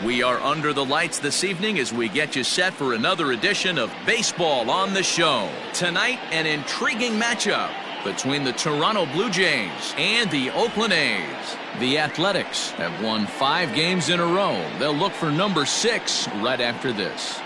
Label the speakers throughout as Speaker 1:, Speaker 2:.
Speaker 1: We are under the lights this evening as we get you set for another edition of Baseball on the Show. Tonight, an intriguing matchup between the Toronto Blue Jays and the Oakland A's. The Athletics have won 5 games in a row. They'll look for number 6 right after this.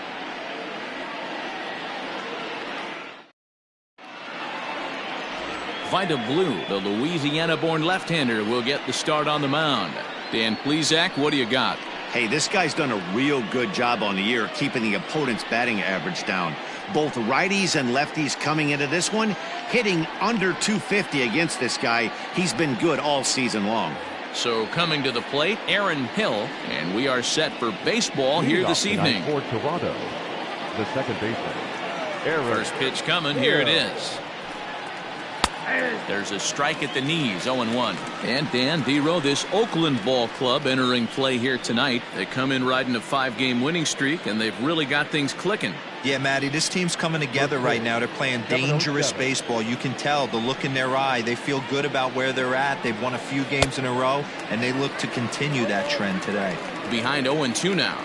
Speaker 1: Vida Blue, the Louisiana-born left-hander, will get the start on the mound. Dan Plesac, what do you got?
Speaker 2: Hey, this guy's done a real good job on the year keeping the opponent's batting average down. Both righties and lefties coming into this one, hitting under 250 against this guy. He's been good all season long.
Speaker 1: So coming to the plate, Aaron Hill, and we are set for baseball here this evening.
Speaker 3: For Toronto, the second baseman, Aaron
Speaker 1: First pitch coming, here it is. There's a strike at the knees, 0-1. And Dan Dero, this Oakland ball club entering play here tonight. They come in riding a 5-game winning streak, and they've really got things clicking.
Speaker 4: Yeah, Matty, this team's coming together right now. They're playing dangerous baseball. You can tell the look in their eye. They feel good about where they're at. They've won a few games in a row, and they look to continue that trend today.
Speaker 1: Behind 0-2 now.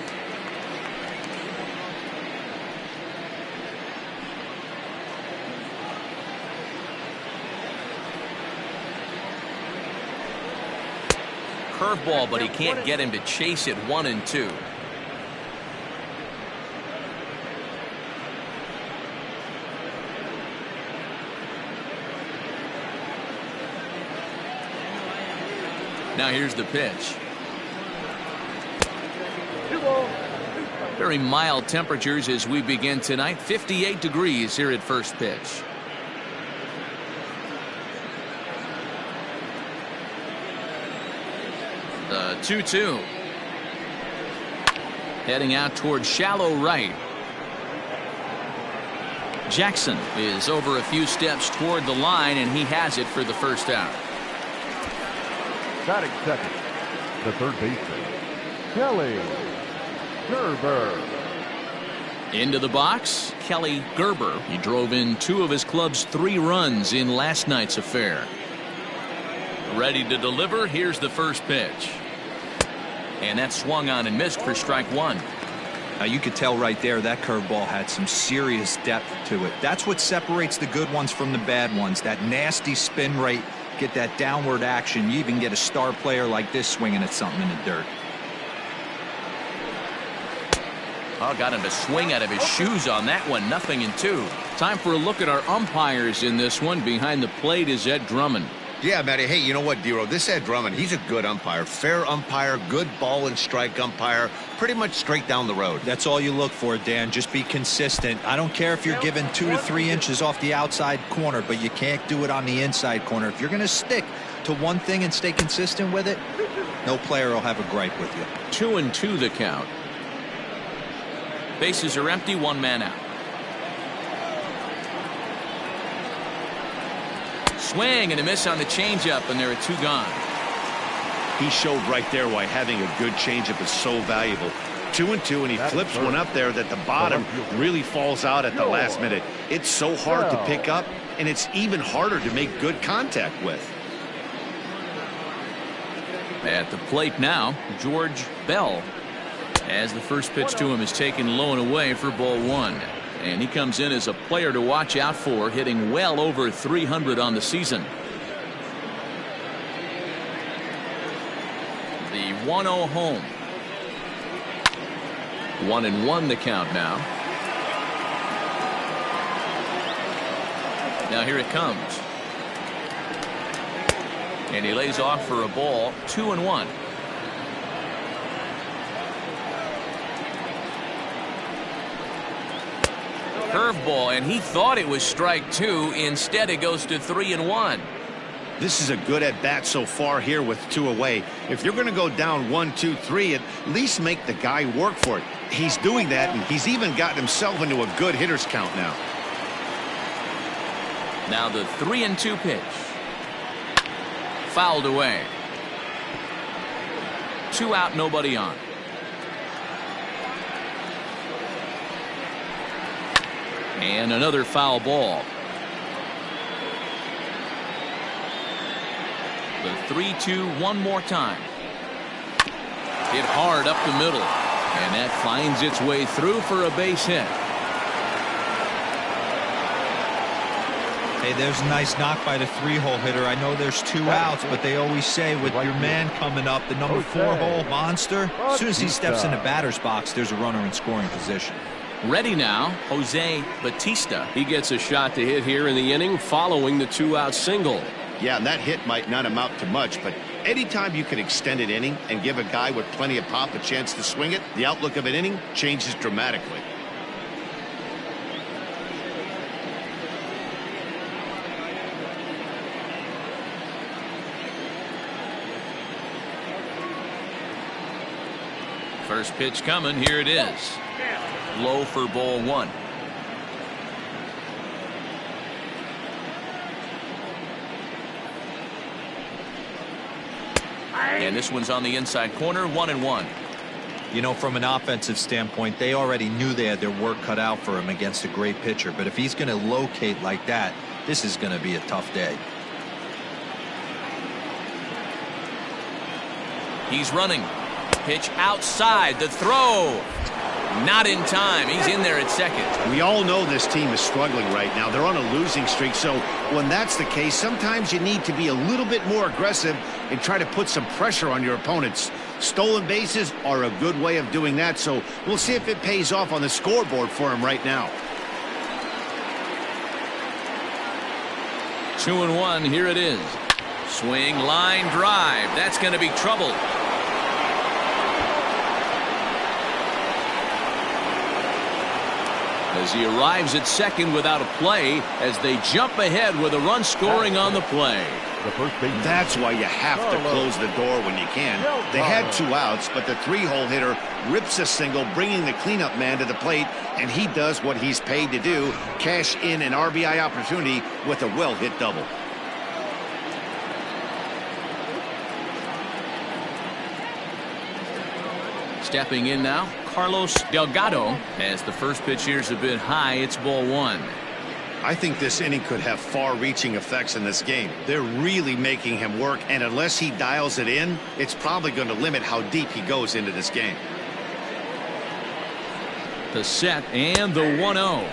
Speaker 1: Curveball, but he can't get him to chase it. 1-2. Now here's the pitch. Very mild temperatures as we begin tonight. 58 degrees here at first pitch. The 2-2. Heading out towards shallow right. Jackson is over a few steps toward the line, and he has it for the first out.
Speaker 3: batting second, the third baseman, Kelly Gerber.
Speaker 1: Into the box, Kelly Gerber. He drove in 2 of his club's 3 runs in last night's affair. Ready to deliver. Here's the first pitch. And that swung on and missed for strike 1.
Speaker 4: Now you could tell right there that curveball had some serious depth to it. That's what separates the good ones from the bad ones. That nasty spin rate, get that downward action. You even get a star player like this swinging at something in the dirt.
Speaker 1: Oh, got him to swing out of his shoes on that one. 0-2. Time for a look at our umpires in this one. Behind the plate is Ed Drummond.
Speaker 2: Yeah, Matty. Hey, you know what, Dero? This Ed Drummond, he's a good umpire. Fair umpire, good ball and strike umpire. Pretty much straight down the road.
Speaker 4: That's all you look for, Dan. Just be consistent. I don't care if you're given 2 to 3 inches off the outside corner, but you can't do it on the inside corner. If you're going to stick to one thing and stay consistent with it, no player will have a gripe with you.
Speaker 1: 2-2 the count. Bases are empty, 1 man out. Swing and a miss on the changeup, and there are 2 gone.
Speaker 2: He showed right there why having a good changeup is so valuable. 2-2, and he flips one up there that the bottom really falls out at the last minute. It's so hard to pick up, and it's even harder to make good contact with.
Speaker 1: At the plate now, George Bell, as the first pitch to him is taken low and away for ball 1. And he comes in as a player to watch out for, hitting well over 300 on the season. The 1-0 home. 1-1 the count now. Now here it comes. And he lays off for a ball. 2-1. Curveball, and he thought it was strike 2. Instead, it goes to 3-1.
Speaker 2: This is a good at bat so far here with 2 away. If you're going to go down 1, 2, 3, at least make the guy work for it. He's doing that, and he's even gotten himself into a good hitter's count now.
Speaker 1: Now the 3-2 pitch. Fouled away. 2 out, nobody on. And another foul ball. The 3-2 one more time. Hit hard up the middle. And that finds its way through for a base hit.
Speaker 4: Hey, there's a nice knock by the 3-hole hitter. I know there's 2 outs, but they always say with your man coming up, the number 4-hole monster, as soon as he steps in the batter's box, there's a runner in scoring position.
Speaker 1: Ready now, Jose Batista. He gets a shot to hit here in the inning following the 2-out single.
Speaker 2: Yeah, and that hit might not amount to much, but anytime you can extend an inning and give a guy with plenty of pop a chance to swing it, the outlook of an inning changes dramatically.
Speaker 1: First pitch coming. Here it is. Low for ball 1. And this one's on the inside corner. 1-1.
Speaker 4: You know, from an offensive standpoint, they already knew they had their work cut out for him against a great pitcher. But if he's going to locate like that, this is going to be a tough day.
Speaker 1: He's running. Pitch outside. The throw. Not in time. He's in there at second.
Speaker 2: We all know this team is struggling right now. They're on a losing streak, so when that's the case, sometimes you need to be a little bit more aggressive and try to put some pressure on your opponents. Stolen bases are a good way of doing that, so we'll see if it pays off on the scoreboard for him right now.
Speaker 1: 2-1. Here it is. Swing, line drive. That's going to be trouble. As he arrives at second without a play, as they jump ahead with a run scoring on the play.
Speaker 2: That's why you have to close the door when you can. They had 2 outs, but the 3-hole hitter rips a single, bringing the cleanup man to the plate, and he does what he's paid to do, cash in an RBI opportunity with a well-hit double.
Speaker 1: Stepping in now, Carlos Delgado, as the first pitch here's a bit high. It's ball 1.
Speaker 2: I think this inning could have far-reaching effects in this game. They're really making him work, and unless he dials it in, it's probably going to limit how deep he goes into this game.
Speaker 1: The set and the 1-0.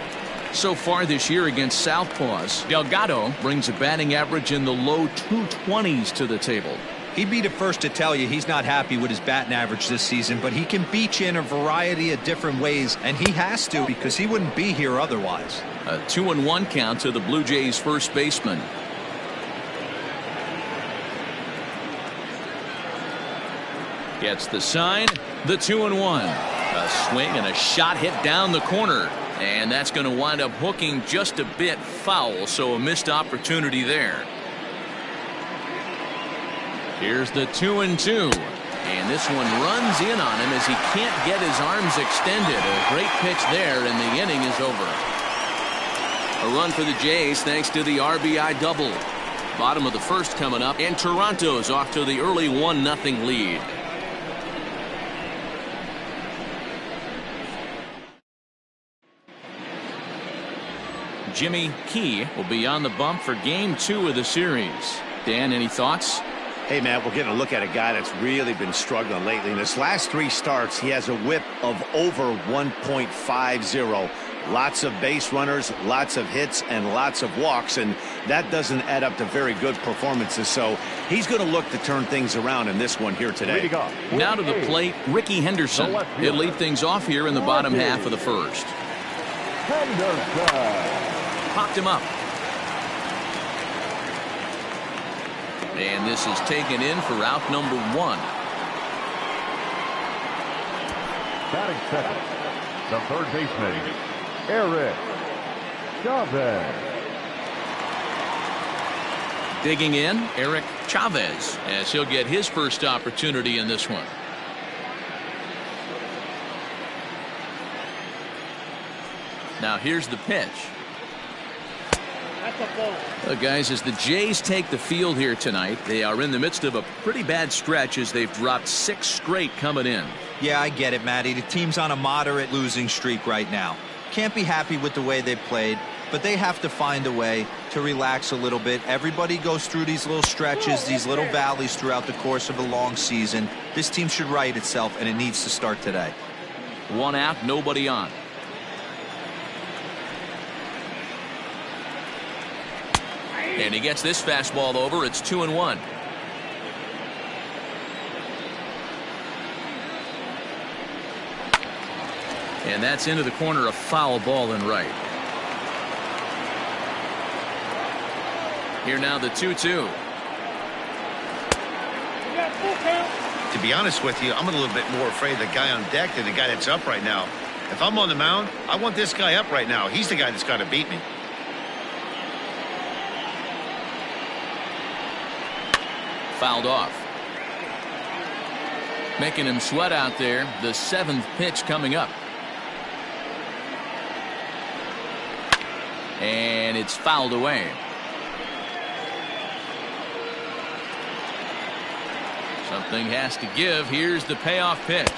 Speaker 1: So far this year against Southpaws, Delgado brings a batting average in the low 220s to the table.
Speaker 4: He'd be the first to tell you he's not happy with his batting average this season, but he can beat you in a variety of different ways, and he has to because he wouldn't be here otherwise.
Speaker 1: A 2-1 count to the Blue Jays first baseman. Gets the sign, the 2-1. A swing and a shot hit down the corner, and that's going to wind up hooking just a bit foul, so a missed opportunity there. Here's the 2-2, and this one runs in on him as he can't get his arms extended. A great pitch there, and the inning is over. A run for the Jays thanks to the RBI double. Bottom of the first coming up, and Toronto's off to the early 1-0 lead. Jimmy Key will be on the bump for game 2 of the series. Dan, any thoughts?
Speaker 2: Hey, Matt, we're getting a look at a guy that's really been struggling lately. In his last 3 starts, he has a whip of over 1.50. Lots of base runners, lots of hits, and lots of walks, and that doesn't add up to very good performances. So he's going to look to turn things around in this one here today.
Speaker 1: Now to the plate, Ricky Henderson. He'll lead things off here in the bottom half of the first. Popped him up. And this is taken in for out number 1.
Speaker 3: Batting second, the third baseman, Eric Chavez.
Speaker 1: Digging in, Eric Chavez, as he'll get his first opportunity in this one. Now here's the pitch. Guys, as the Jays take the field here tonight, they are in the midst of a pretty bad stretch as they've dropped 6 straight coming in.
Speaker 4: Yeah, I get it, Matty. The team's on a moderate losing streak right now. Can't be happy with the way they played, but they have to find a way to relax a little bit. Everybody goes through these little stretches, these little valleys throughout the course of a long season. This team should right itself, and it needs to start today.
Speaker 1: 1 out, nobody on. And he gets this fastball over. It's 2-1. And that's into the corner, a foul ball and right. Here now the 2-2.
Speaker 2: To be honest with you, I'm a little bit more afraid of the guy on deck than the guy that's up right now. If I'm on the mound, I want this guy up right now. He's the guy that's got to beat me.
Speaker 1: Fouled off. Making him sweat out there. The 7th pitch coming up. And it's fouled away. Something has to give. Here's the payoff pitch.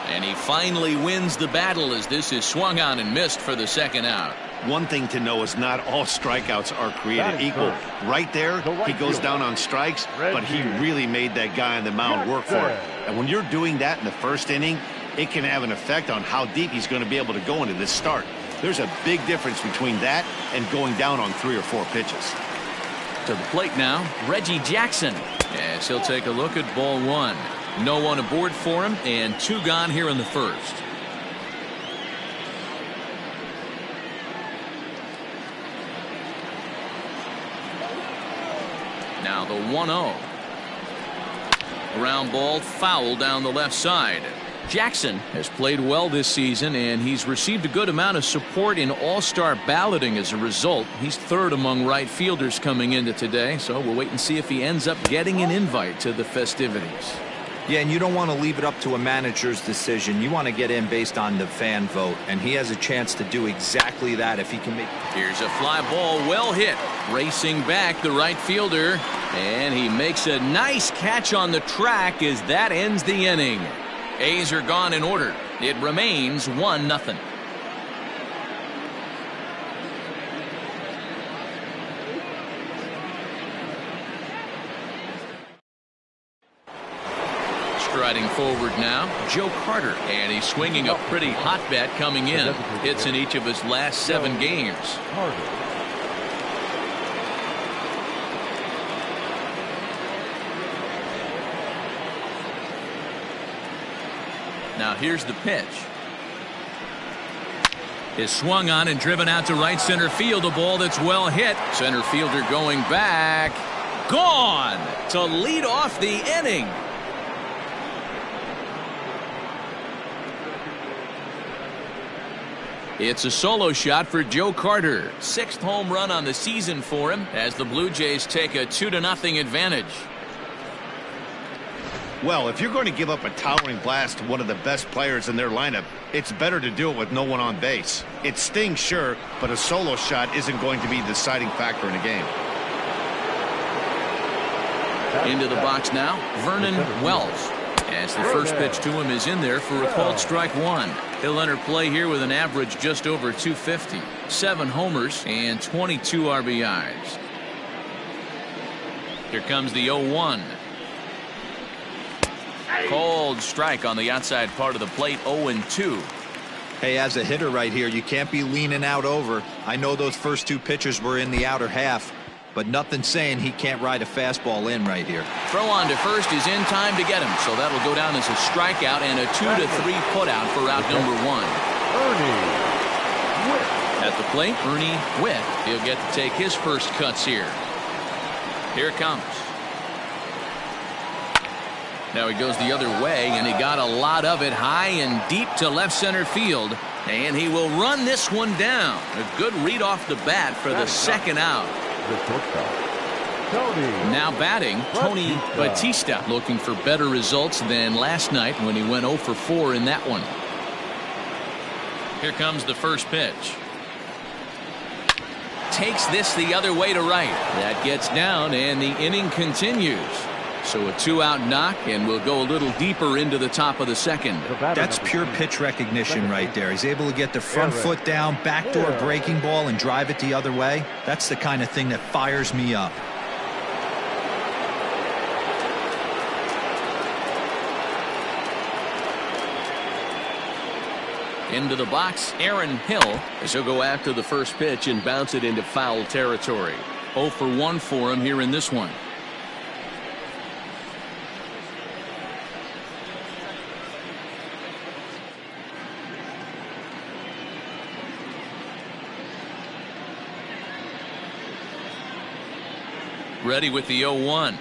Speaker 1: And he finally wins the battle as this is swung on and missed for the 2nd out.
Speaker 2: One thing to know is not all strikeouts are created equal. Right there, he goes down on strikes, but he really made that guy on the mound work for it. And when you're doing that in the 1st inning, it can have an effect on how deep he's going to be able to go into this start. There's a big difference between that and going down on 3 or 4 pitches.
Speaker 1: To the plate now, Reggie Jackson. As he'll take a look at ball 1. No one aboard for him, and 2 gone here in the 1st. Now the 1-0. Ground ball foul down the left side. Jackson has played well this season, and he's received a good amount of support in all-star balloting as a result. He's 3rd among right fielders coming into today, so we'll wait and see if he ends up getting an invite to the festivities.
Speaker 4: Yeah, and you don't want to leave it up to a manager's decision. You want to get in based on the fan vote, and he has a chance to do exactly that if he can make.
Speaker 1: Here's a fly ball, well hit. Racing back the right fielder, and he makes a nice catch on the track as that ends the inning. A's are gone in order. It remains 1-0. Striding forward now, Joe Carter, and he's swinging a pretty hot bat coming in. Hits in each of his last 7 games. Now here's the pitch. Is swung on and driven out to right center field. A ball that's well hit. Center fielder going back. Gone to lead off the inning. It's a solo shot for Joe Carter. 6th home run on the season for him as the Blue Jays take a 2-0 advantage.
Speaker 2: Well, if you're going to give up a towering blast to one of the best players in their lineup, it's better to do it with no one on base. It stings, sure, but a solo shot isn't going to be the deciding factor in a game.
Speaker 1: Into the box now, Vernon Wells. As the first pitch to him is in there for a called strike 1. He'll enter play here with an average just over 250. 7 homers and 22 RBIs. Here comes the 0-1. Called strike on the outside part of the plate. 0-2.
Speaker 4: Hey, as a hitter right here, you can't be leaning out over. I know those first 2 pitches were in the outer half, but nothing saying he can't ride a fastball in right here.
Speaker 1: Throw on to first is in time to get him, so that'll go down as a strikeout and a 2-3 putout for out number 1. At the plate, Ernie Witt. He'll get to take his first cuts here. Here it comes. Now he goes the other way, and he got a lot of it high and deep to left center field. And he will run this one down. A good read off the bat for the 2nd out. Now batting, Tony Batista, looking for better results than last night when he went 0 for 4 in that one. Here comes the first pitch. Takes this the other way to right. That gets down, and the inning continues. So a 2-out knock, and we'll go a little deeper into the top of the second.
Speaker 4: That's pure pitch recognition right there. He's able to get the front foot down, backdoor breaking ball, and drive it the other way. That's the kind of thing that fires me up.
Speaker 1: Into the box, Aaron Hill, as he'll go after the first pitch and bounce it into foul territory. 0 for 1 for him here in this one. Ready with the 0-1.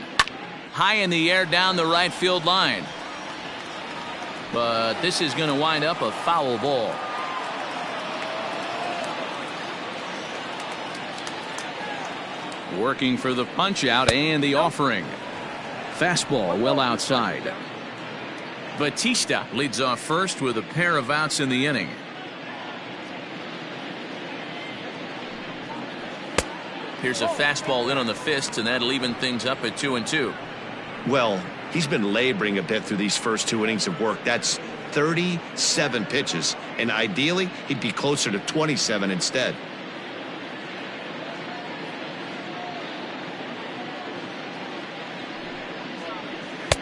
Speaker 1: High in the air down the right field line. But this is going to wind up a foul ball. Working for the punch out and the offering. Fastball well outside. Batista leads off first with a pair of outs in the inning. Here's a fastball in on the fists, and that'll even things up at 2-2.
Speaker 2: Well, he's been laboring a bit through these first 2 innings of work. That's 37 pitches, and ideally he'd be closer to 27 instead.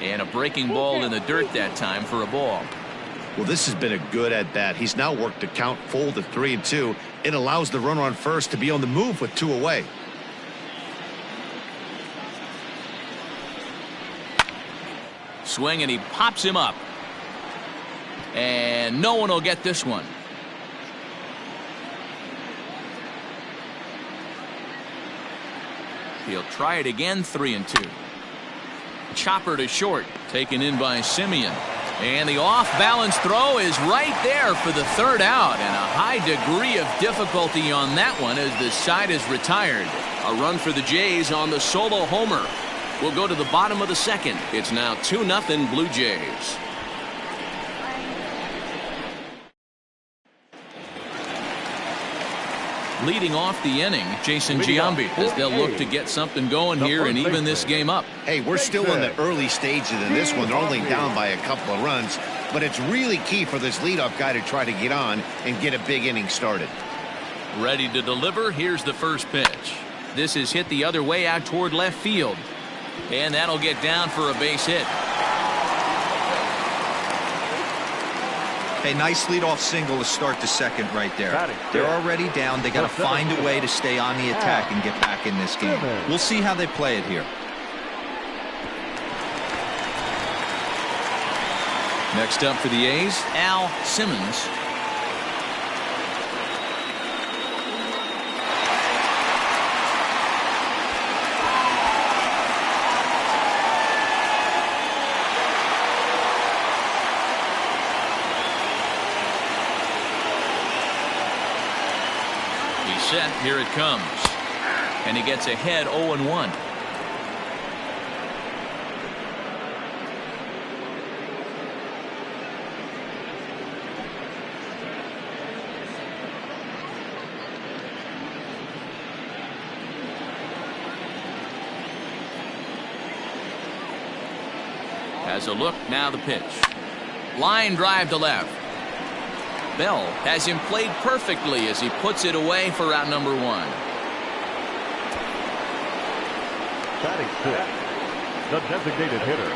Speaker 1: And a breaking ball in the dirt that time for a ball.
Speaker 2: Well, this has been a good at-bat. He's now worked the count full to 3-2. It allows the runner on first to be on the move with 2 away.
Speaker 1: Swing, and he pops him up. And no one will get this one. He'll try it again, 3-2. Chopper to short, taken in by Simeon. And the off-balance throw is right there for the 3rd out, and a high degree of difficulty on that one as the side is retired. A run for the Jays on the solo homer. We'll go to the bottom of the second. It's now 2-0 Blue Jays. Leading off the inning, Jason Giambi, as they'll look to get something going here and even this game up.
Speaker 2: Hey, we're still in the early stages in this one. They're only down by a couple of runs, but it's really key for this leadoff guy to try to get on and get a big inning started.
Speaker 1: Ready to deliver. Here's the first pitch. This is hit the other way out toward left field. And that'll get down for a base hit.
Speaker 4: Hey, nice leadoff single to start the second right there. They're already down. They got to find a way to stay on the attack and get back in this game. We'll see how they play it here.
Speaker 1: Next up for the A's, Al Simmons. Set. Here it comes. And he gets ahead 0-1. Has a look. Now the pitch. Line drive to left. Bell has him played perfectly as he puts it away for out number 1.
Speaker 3: Batting 6, the designated hitter,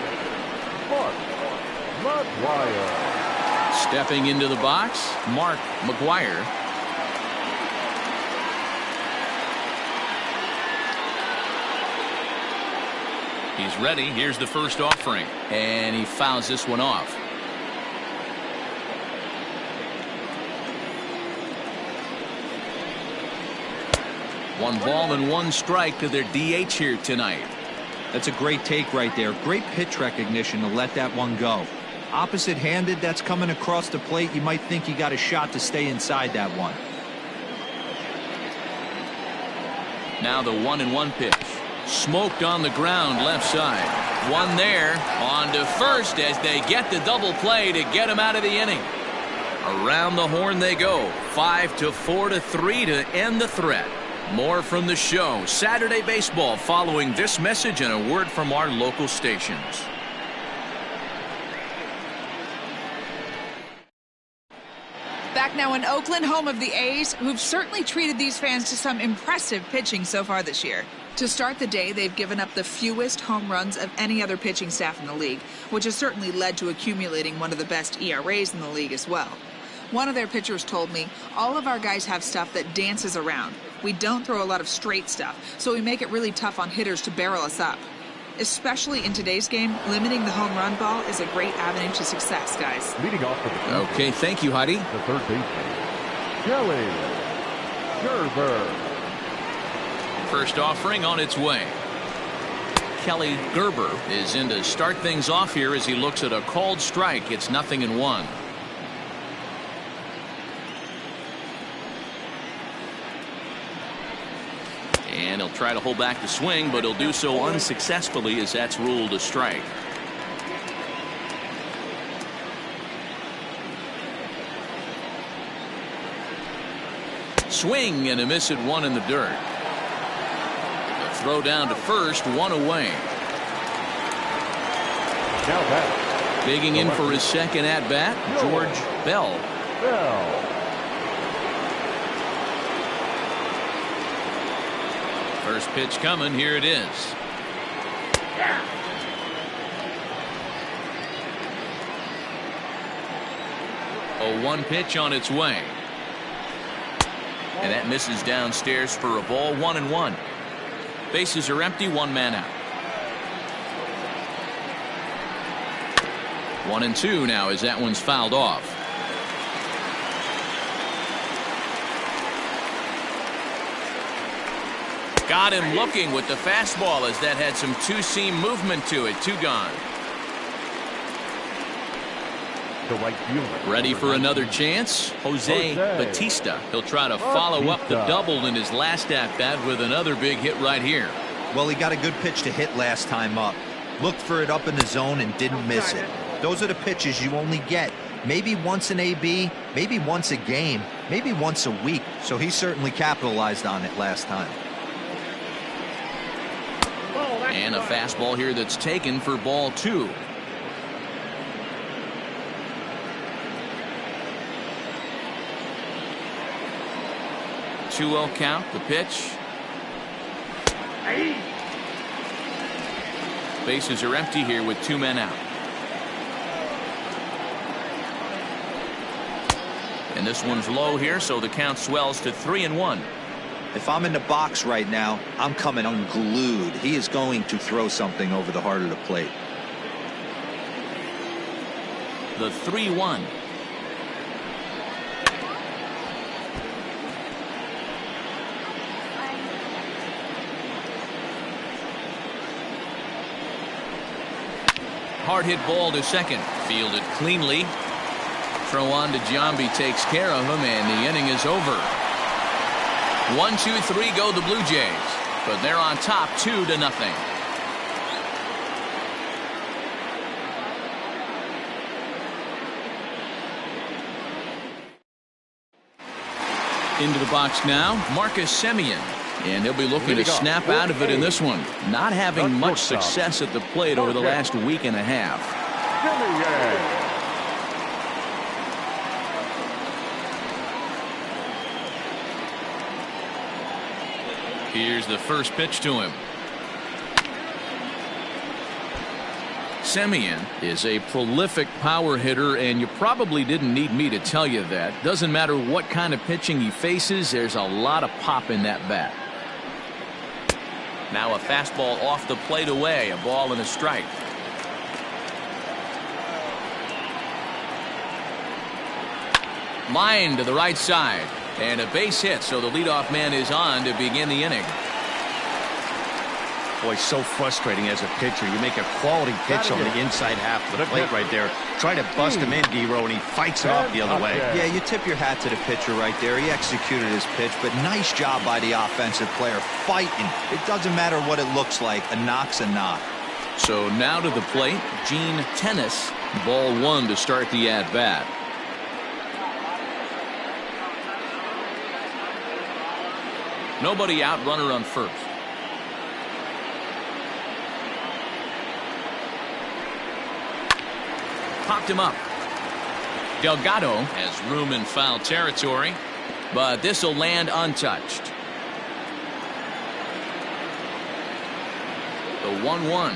Speaker 3: Mark McGwire.
Speaker 1: Stepping into the box, Mark McGwire. He's ready. Here's the first offering, and he fouls this one off. One ball and 1 strike to their DH here tonight.
Speaker 4: That's a great take right there. Great pitch recognition to let that one go. Opposite-handed, that's coming across the plate. You might think you got a shot to stay inside that one.
Speaker 1: Now the 1-1 pitch. Smoked on the ground left side. One there. On to first as they get the double play to get him out of the inning. Around the horn they go. 5-4-3 to end the threat. More from the show. Saturday Baseball following this message and a word from our local stations.
Speaker 5: Back now in Oakland, home of the A's, who've certainly treated these fans to some impressive pitching so far this year. To start the day, they've given up the fewest home runs of any other pitching staff in the league, which has certainly led to accumulating one of the best ERAs in the league as well. One of their pitchers told me, all of our guys have stuff that dances around. We don't throw a lot of straight stuff, so we make it really tough on hitters to barrel us up. Especially in today's game, limiting the home run ball is a great avenue to success, guys.
Speaker 3: Leading off for the
Speaker 1: Okay, thank you, Heidi.
Speaker 3: The third baseman, Kelly Gerber.
Speaker 1: First offering on its way. Kelly Gerber is in to start things off here as he looks at a called strike. It's 0-1. And he'll try to hold back the swing, but he'll do so unsuccessfully as that's ruled a strike. Swing and a miss at one in the dirt. The throw down to first, one away.
Speaker 3: Now back.
Speaker 1: Digging in for his second at bat, George Bell. First pitch coming, here it is. A 1 pitch on its way. And that misses downstairs for a ball, 1-1. Bases are empty, one man out. 1-2 now as that one's fouled off. Got him looking with the fastball as that had some two-seam movement to it. 2 gone.
Speaker 3: The right fielder.
Speaker 1: Ready for another chance? Jose Batista. He'll try to follow up the double in his last at-bat with another big hit right here.
Speaker 4: Well, he got a good pitch to hit last time up. Looked for it up in the zone and didn't miss it. Those are the pitches you only get. Maybe once an AB, maybe once a game, maybe once a week. So he certainly capitalized on it last time.
Speaker 1: And a fastball here that's taken for ball 2. Two-0 count, the pitch. Bases are empty here with 2 men out. And this one's low here, so the count swells to 3-1.
Speaker 4: If I'm in the box right now, I'm coming unglued. He is going to throw something over the heart of the plate.
Speaker 1: The 3-1. Hard hit ball to second. Fielded cleanly. Throw on to Giambi takes care of him, and the inning is over. 1, 2, 3 go the Blue Jays, but they're on top 2-0. Into the box now, Marcus Semien, and he'll be looking to snap out of it in this one. Not having much success at the plate over the last week and a half. Here's the first pitch to him. Semien is a prolific power hitter, and you probably didn't need me to tell you that. Doesn't matter what kind of pitching he faces, there's a lot of pop in that bat. Now a fastball off the plate away, a ball and a strike. Line to the right side, and a base hit, so the leadoff man is on to begin the inning.
Speaker 2: Boy, so frustrating as a pitcher. You make a quality pitch on the inside half of the plate right there. Try to bust him in, Giro, and he fights it off the other way.
Speaker 4: Yeah, you tip your hat to the pitcher right there. He executed his pitch, but nice job by the offensive player fighting. It doesn't matter what it looks like. A knock's a knock.
Speaker 1: So now to the plate, Gene Tennis. Ball 1 to start the at-bat. Nobody out, runner on first. Popped him up. Delgado has room in foul territory, but this will land untouched. The 1-1.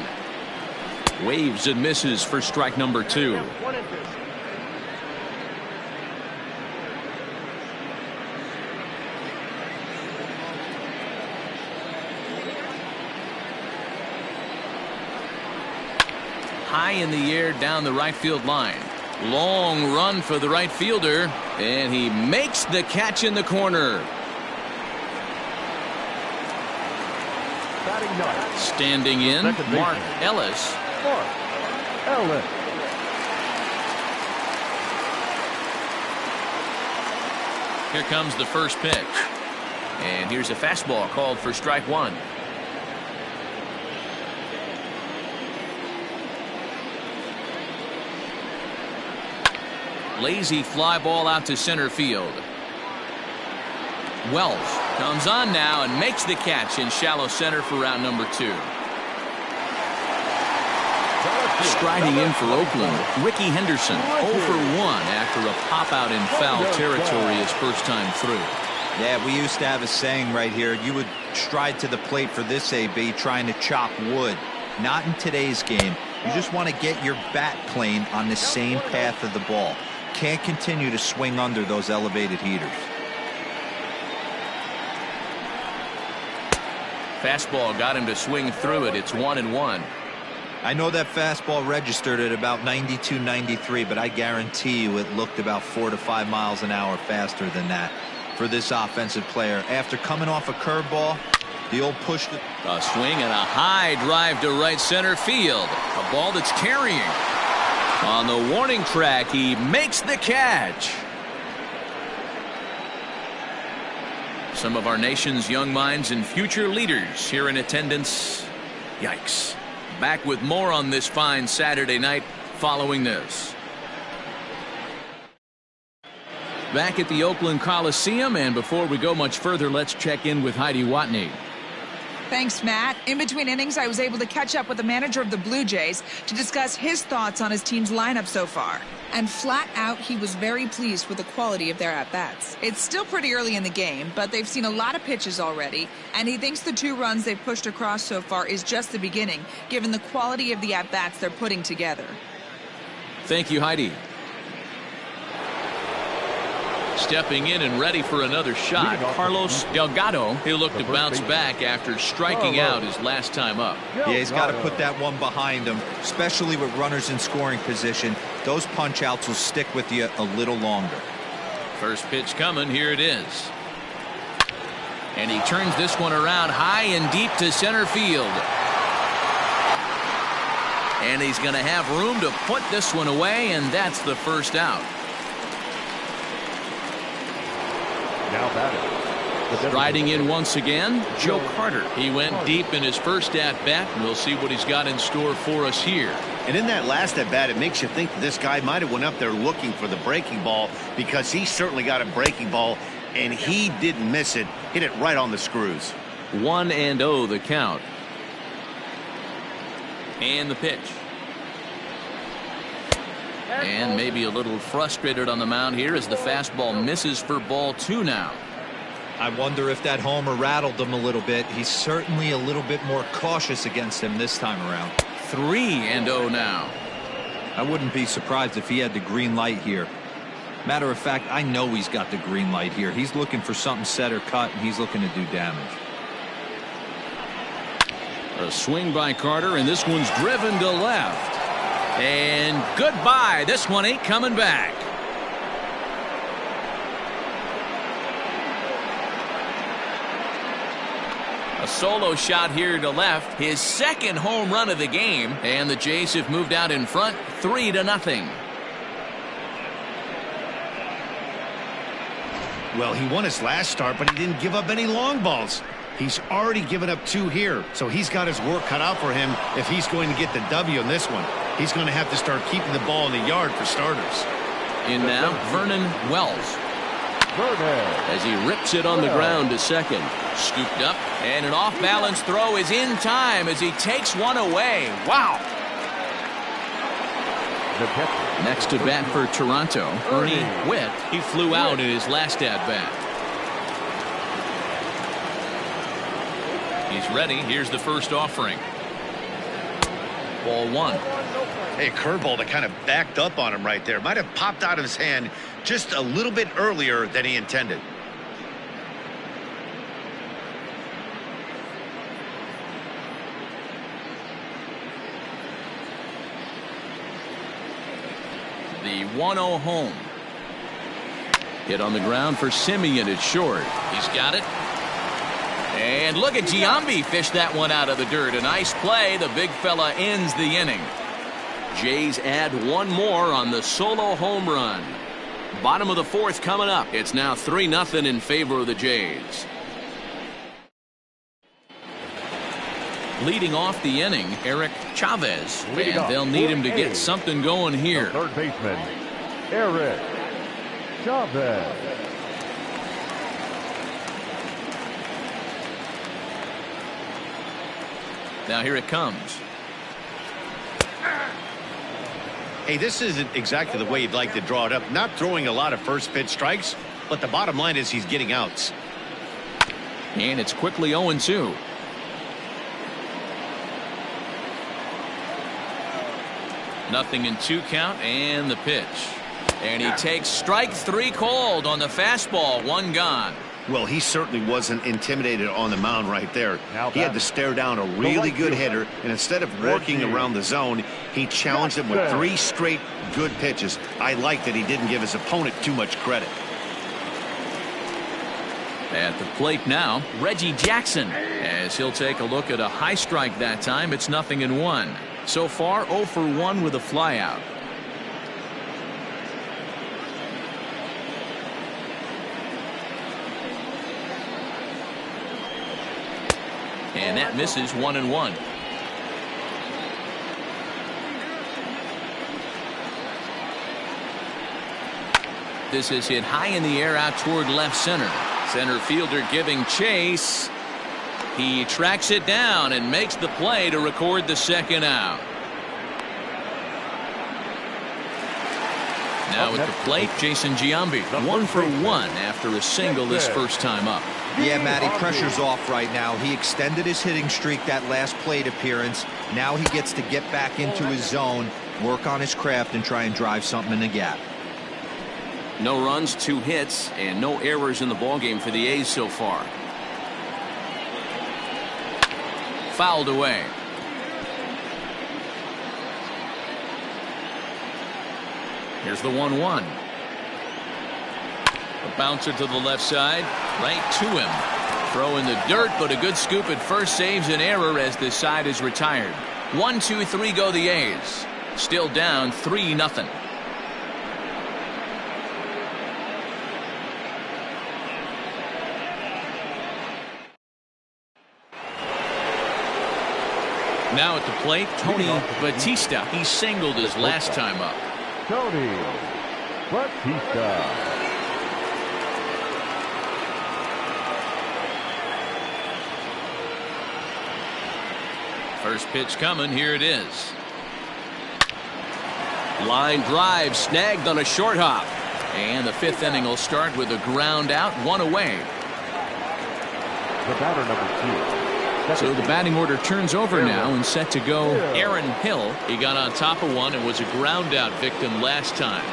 Speaker 1: Waves and misses for strike number 2. High in the air down the right field line. Long run for the right fielder, and he makes the catch in the corner. Standing in, Mark Ellis. Here comes the first pitch. And here's a fastball called for strike 1. Lazy fly ball out to center field. Wells comes on now and makes the catch in shallow center for round number 2. Striding in for Oakland, Ricky Henderson 0 for 1 after a pop out in foul territory his first time through.
Speaker 4: Yeah, we used to have a saying right here. You would stride to the plate for this AB trying to chop wood. Not in today's game. You just want to get your bat plane on the same path of the ball. Can't continue to swing under those elevated heaters.
Speaker 1: Fastball got him to swing through it. It's 1-1.
Speaker 4: I know that fastball registered at about 92, 93, but I guarantee you it looked about 4 to 5 miles an hour faster than that for this offensive player. After coming off a curveball, the old push.
Speaker 1: A swing and a high drive to right center field. A ball that's carrying. On the warning track, he makes the catch. Some of our nation's young minds and future leaders here in attendance. Yikes. Back with more on this fine Saturday night following this. Back at the Oakland Coliseum, and before we go much further, let's check in with Heidi Watney.
Speaker 5: Thanks, Matt. In between innings, I was able to catch up with the manager of the Blue Jays to discuss his thoughts on his team's lineup so far. And flat out, he was very pleased with the quality of their at-bats. It's still pretty early in the game, but they've seen a lot of pitches already, and he thinks the 2 runs they've pushed across so far is just the beginning, given the quality of the at-bats they're putting together.
Speaker 1: Thank you, Heidi. Stepping in and ready for another shot, Carlos Delgado. He'll look to bounce back after striking out his last time up.
Speaker 4: Yeah, he's got to put that one behind him, especially with runners in scoring position. Those punch outs will stick with you a little longer.
Speaker 1: First pitch coming. Here it is. And he turns this one around high and deep to center field. And he's going to have room to put this one away, and that's the first out.
Speaker 3: Now batting.
Speaker 1: Riding in once again, Joe Carter. He went deep in his first at-bat. We'll see what he's got in store for us here.
Speaker 2: And in that last at-bat, it makes you think that this guy might have went up there looking for the breaking ball, because he certainly got a breaking ball, and he didn't miss it. Hit it right on the screws.
Speaker 1: 1-0 the count. And the pitch. And maybe a little frustrated on the mound here as the fastball misses for ball 2 now.
Speaker 4: I wonder if that homer rattled him a little bit. He's certainly a little bit more cautious against him this time around.
Speaker 1: 3-0 now.
Speaker 4: I wouldn't be surprised if he had the green light here. Matter of fact, I know he's got the green light here. He's looking for something set or cut, and he's looking to do damage.
Speaker 1: A swing by Carter, and this one's driven to left. And goodbye. This one ain't coming back. A solo shot here to left. His second home run of the game. And the Jays have moved out in front 3-0.
Speaker 2: Well, he won his last start, but he didn't give up any long balls. He's already given up 2 here, so he's got his work cut out for him if he's going to get the W in this one. He's going to have to start keeping the ball in the yard for starters.
Speaker 1: In now, Vernon Wells. as he rips it on the ground to second. Scooped up, and an off-balance throw is in time as he takes one away. Wow! Next to bat for Toronto, Ernie Whitt. He flew out in his last at-bat. He's ready. Here's the first offering. Ball one.
Speaker 2: Hey, a curveball that kind of backed up on him right there. Might have popped out of his hand just a little bit earlier than he intended.
Speaker 1: The 1-0 home. Hit on the ground for Simeon. It's short. He's got it. And look at Giambi fish that one out of the dirt. A nice play. The big fella ends the inning. Jays add one more on the solo home run. Bottom of the fourth coming up. It's now 3-0 in favor of the Jays. Leading off the inning, Eric Chavez. And they'll need him to get something going here.
Speaker 3: Third baseman, Eric Chavez.
Speaker 1: Now here it comes.
Speaker 2: Hey, this isn't exactly the way you'd like to draw it up. Not throwing a lot of first pitch strikes, but the bottom line is he's getting outs.
Speaker 1: And it's quickly 0-2. Nothing in 2 count, and the pitch. And he takes strike 3 called on the fastball. 1 gone.
Speaker 2: Well, he certainly wasn't intimidated on the mound right there. He had to stare down a really good hitter, and instead of working around the zone, he challenged him with 3 straight good pitches. I like that he didn't give his opponent too much credit.
Speaker 1: At the plate now, Reggie Jackson, as he'll take a look at a high strike that time. It's 0-1. So far, 0 for 1 with a flyout. And that misses. 1-1. This is hit high in the air out toward left center. Center fielder giving chase. He tracks it down and makes the play to record the second out. Now at the plate, Jason Giambi. 1 for 1 after a single this first time up.
Speaker 4: Yeah, Matty, pressure's off right now. He extended his hitting streak that last plate appearance. Now he gets to get back into his zone, work on his craft, and try and drive something in the gap.
Speaker 1: No runs, 2 hits, and no errors in the ballgame for the A's so far. Fouled away. Here's the 1-1. A bouncer to the left side, right to him. Throw in the dirt, but a good scoop at first saves an error as this side is retired. 1, 2, 3 go the A's. Still down 3-0. Now at the plate, Tony Batista. He singled his last time up.
Speaker 3: Tony Batista.
Speaker 1: First pitch coming. Here it is. Line drive snagged on a short hop. And the 5th inning will start with a ground out, 1 away.
Speaker 3: The batter, number 2.
Speaker 1: So the batting order turns over now and set to go. Aaron Hill. He got on top of one and was a ground out victim last time.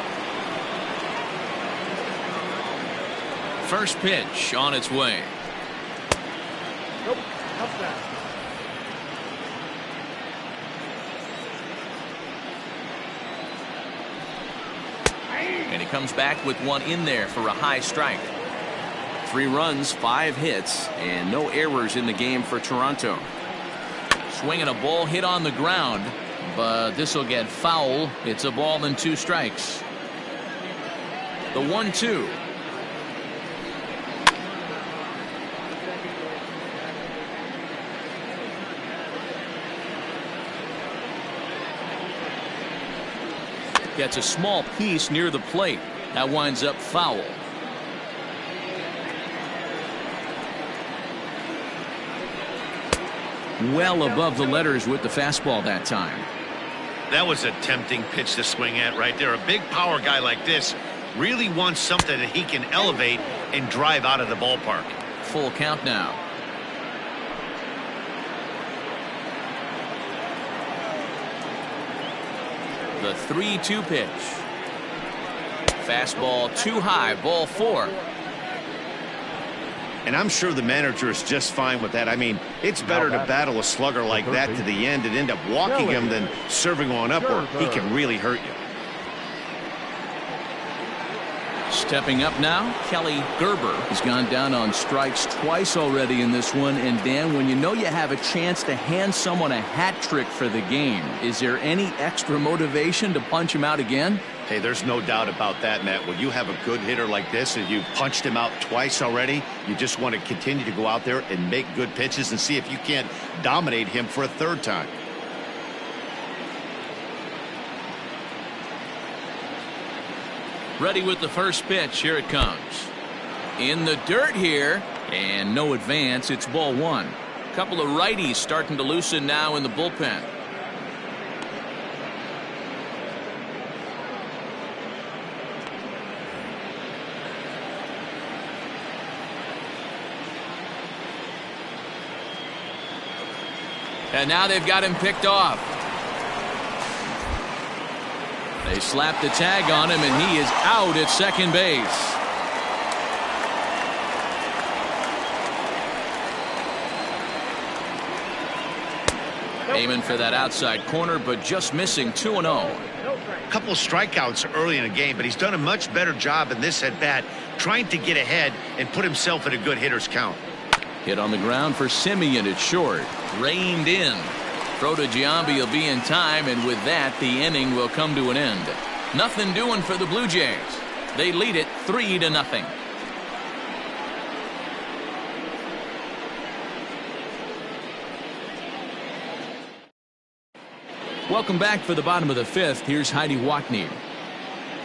Speaker 1: First pitch on its way.
Speaker 3: Nope, not that.
Speaker 1: And he comes back with one in there for a high strike. 3 runs, 5 hits, and no errors in the game for Toronto. Swinging a ball hit on the ground, but this will get foul. It's a ball and 2 strikes. The 1-2. Gets a small piece near the plate. That winds up foul. well above the letters with the fastball that time.
Speaker 2: That was a tempting pitch to swing at right there. A big power guy like this really wants something that he can elevate and drive out of the ballpark.
Speaker 1: Full count now. The 3-2 pitch. Fastball too high, ball 4.
Speaker 2: And I'm sure the manager is just fine with that. I mean, it's better to battle a slugger like that to the end and end up walking him than serving one up, or he can really hurt you.
Speaker 1: Stepping up now, Kelly Gerber has gone down on strikes twice already in this one. And Dan, when you know you have a chance to hand someone a hat trick for the game, is there any extra motivation to punch him out again?
Speaker 2: Hey, there's no doubt about that, Matt. When you have a good hitter like this and you've punched him out twice already, you just want to continue to go out there and make good pitches and see if you can't dominate him for a third time.
Speaker 1: Ready with the first pitch. Here it comes. In the dirt here, and no advance. It's ball 1. A couple of righties starting to loosen now in the bullpen. And now they've got him picked off. They slap the tag on him, and he is out at second base. Aiming for that outside corner, but just missing 2-0.
Speaker 2: A couple of strikeouts early in the game, but he's done a much better job in this at-bat trying to get ahead and put himself in a good hitter's count.
Speaker 1: Hit on the ground for Simeon at short. Reined in. Throw to Giambi will be in time, and with that, the inning will come to an end. Nothing doing for the Blue Jays. They lead it 3-0. Welcome back for the bottom of the 5th. Here's Heidi Watney.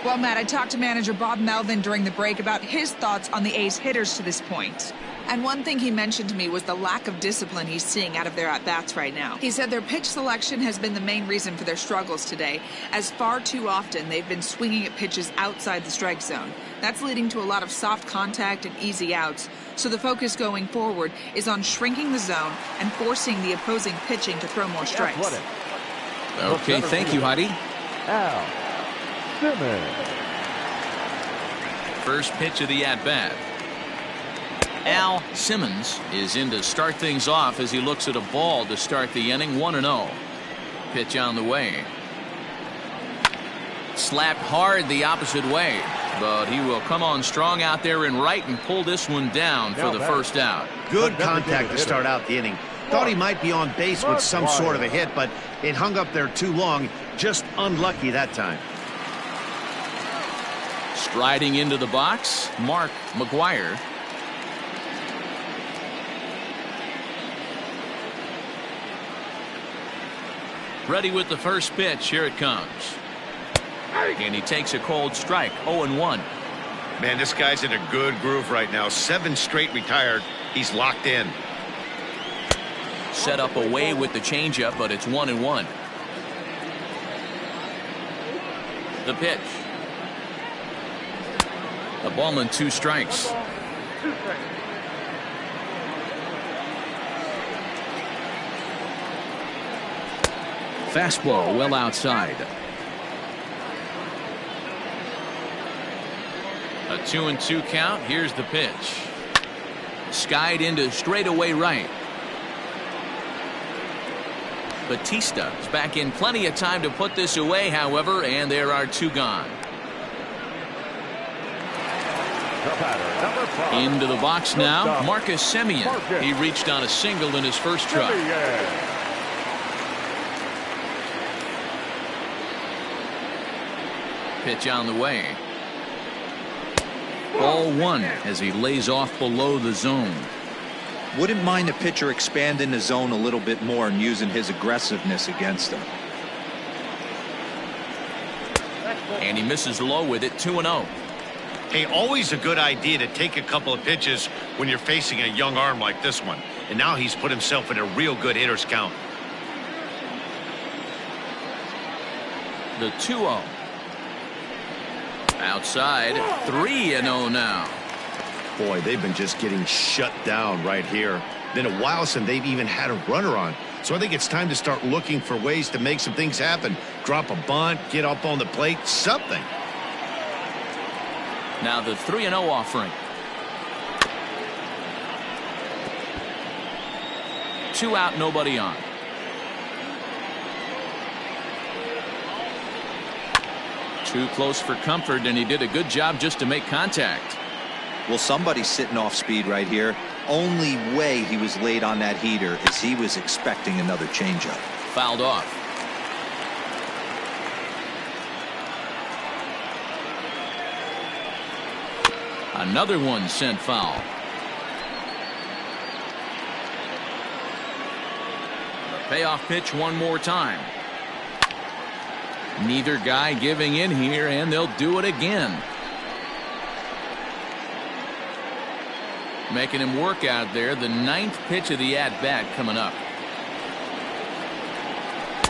Speaker 5: Well, Matt, I talked to manager Bob Melvin during the break about his thoughts on the A's hitters to this point. And one thing he mentioned to me was the lack of discipline he's seeing out of their at-bats right now. He said their pitch selection has been the main reason for their struggles today, as far too often they've been swinging at pitches outside the strike zone. That's leading to a lot of soft contact and easy outs. So the focus going forward is on shrinking the zone and forcing the opposing pitching to throw more strikes.
Speaker 1: Okay, thank you, Heidi.
Speaker 3: Al Simmons.
Speaker 1: First pitch of the at-bat. Al Simmons is in to start things off as he looks at a ball to start the inning. 1-0. Pitch on the way. Slapped hard the opposite way, but he will come on strong out there in right and pull this one down for the first out.
Speaker 2: Good contact to start out the inning. Thought he might be on base with some sort of a hit, but it hung up there too long. Just unlucky that time.
Speaker 1: Striding into the box, Mark McGuire. Ready with the first pitch. Here it comes. And he takes a cold strike. 0-1.
Speaker 2: Man, this guy's in a good groove right now. 7 straight retired. He's locked in.
Speaker 1: Set up away with the changeup, but it's 1-1. The pitch. A ball and 2 strikes. Fastball well outside. A 2-2 count. Here's the pitch. Skied into straightaway right. Batista is back in plenty of time to put this away, however, and there are 2 gone. Into the box now, Marcus Semien. He reached on a single in his first try. Pitch on the way. Ball 1 as he lays off below the zone.
Speaker 4: Wouldn't mind the pitcher expanding the zone a little bit more and using his aggressiveness against him.
Speaker 1: And he misses low with it. 2-0.
Speaker 2: Hey, always a good idea to take a couple of pitches when you're facing a young arm like this one. and now he's put himself in a real good hitter's count.
Speaker 1: The 2-0. Outside, 3-0 now.
Speaker 2: Boy, they've been just getting shut down right here. Been a while since they've even had a runner on. So I think it's time to start looking for ways to make some things happen. Drop a bunt, get up on the plate, something.
Speaker 1: Now the 3-0 offering. 2 out, nobody on. Too close for comfort, and he did a good job just to make contact.
Speaker 4: Well, somebody's sitting off speed right here. Only way he was late on that heater is he was expecting another changeup.
Speaker 1: Fouled off. Another one sent foul. The payoff pitch one more time. Neither guy giving in here, and they'll do it again. Making him work out there. The 9th pitch of the at-bat coming up.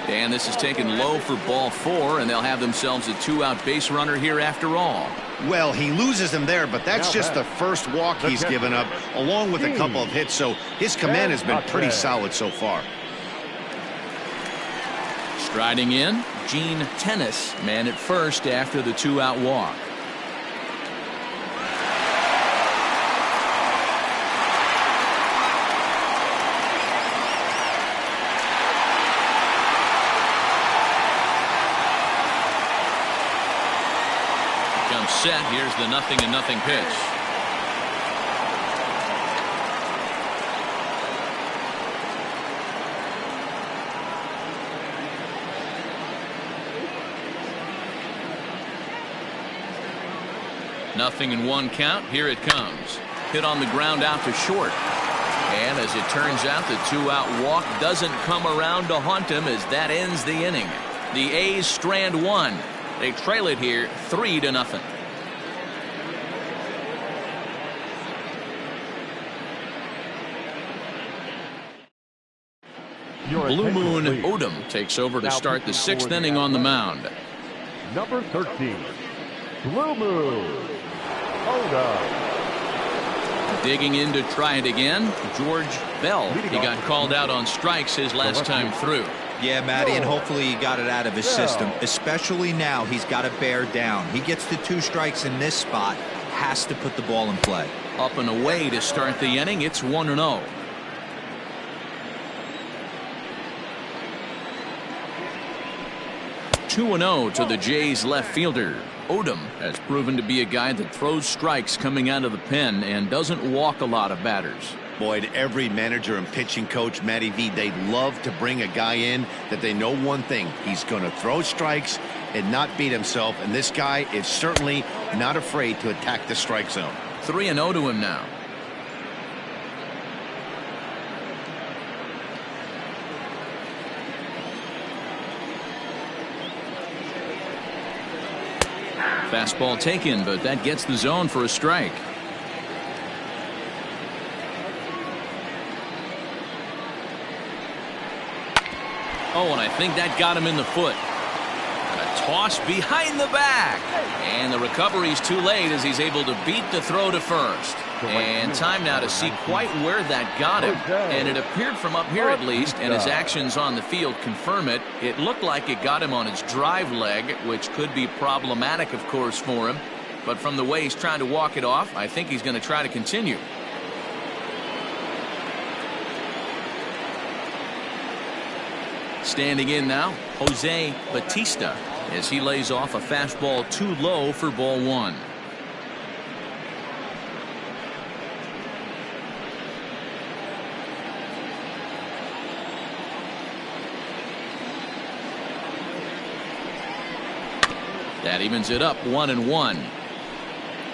Speaker 1: And this is taken low for ball 4, and they'll have themselves a 2-out base runner here after all.
Speaker 2: Well, he loses him there, but that's just the first walk he's given up, along with a couple of hits, so his command has been pretty solid so far.
Speaker 1: Striding in, Gene Tennis, man at first after the 2-out walk. Comes set. Here's the 0-0 pitch. Nothing in 1 count. Here it comes. Hit on the ground out to short. And as it turns out, the 2-out walk doesn't come around to haunt him as that ends the inning. The A's strand 1. They trail it here 3-0. Blue Moon Odom takes over to start the 6th inning on the mound.
Speaker 3: Number 13, Blue Moon Odom.
Speaker 1: Digging in to try it again, George Bell. He got called out on strikes his last time through.
Speaker 4: Yeah, Matty, and hopefully he got it out of his system. Especially now, he's got to bear down. He gets the 2 strikes in this spot, has to put the ball in play.
Speaker 1: Up and away to start the inning. It's 1-0. (2-0) to the Jays left fielder. Odom has proven to be a guy that throws strikes coming out of the pen and doesn't walk a lot of batters.
Speaker 2: Boyd, every manager and pitching coach, Matty V, they'd love to bring a guy in that they know one thing. He's going to throw strikes and not beat himself, and this guy is certainly not afraid to attack the strike zone.
Speaker 1: 3-0 to him now. Fastball taken, but that gets the zone for a strike. Oh, and I think that got him in the foot. A toss behind the back. And the recovery's too late as he's able to beat the throw to first. And time now to see quite where that got him. And it appeared from up here at least, and his actions on the field confirm it. It looked like it got him on his drive leg, which could be problematic, of course, for him. But from the way he's trying to walk it off, I think he's going to try to continue. Standing in now, Jose Batista, as he lays off a fastball too low for ball 1. That evens it up 1-1.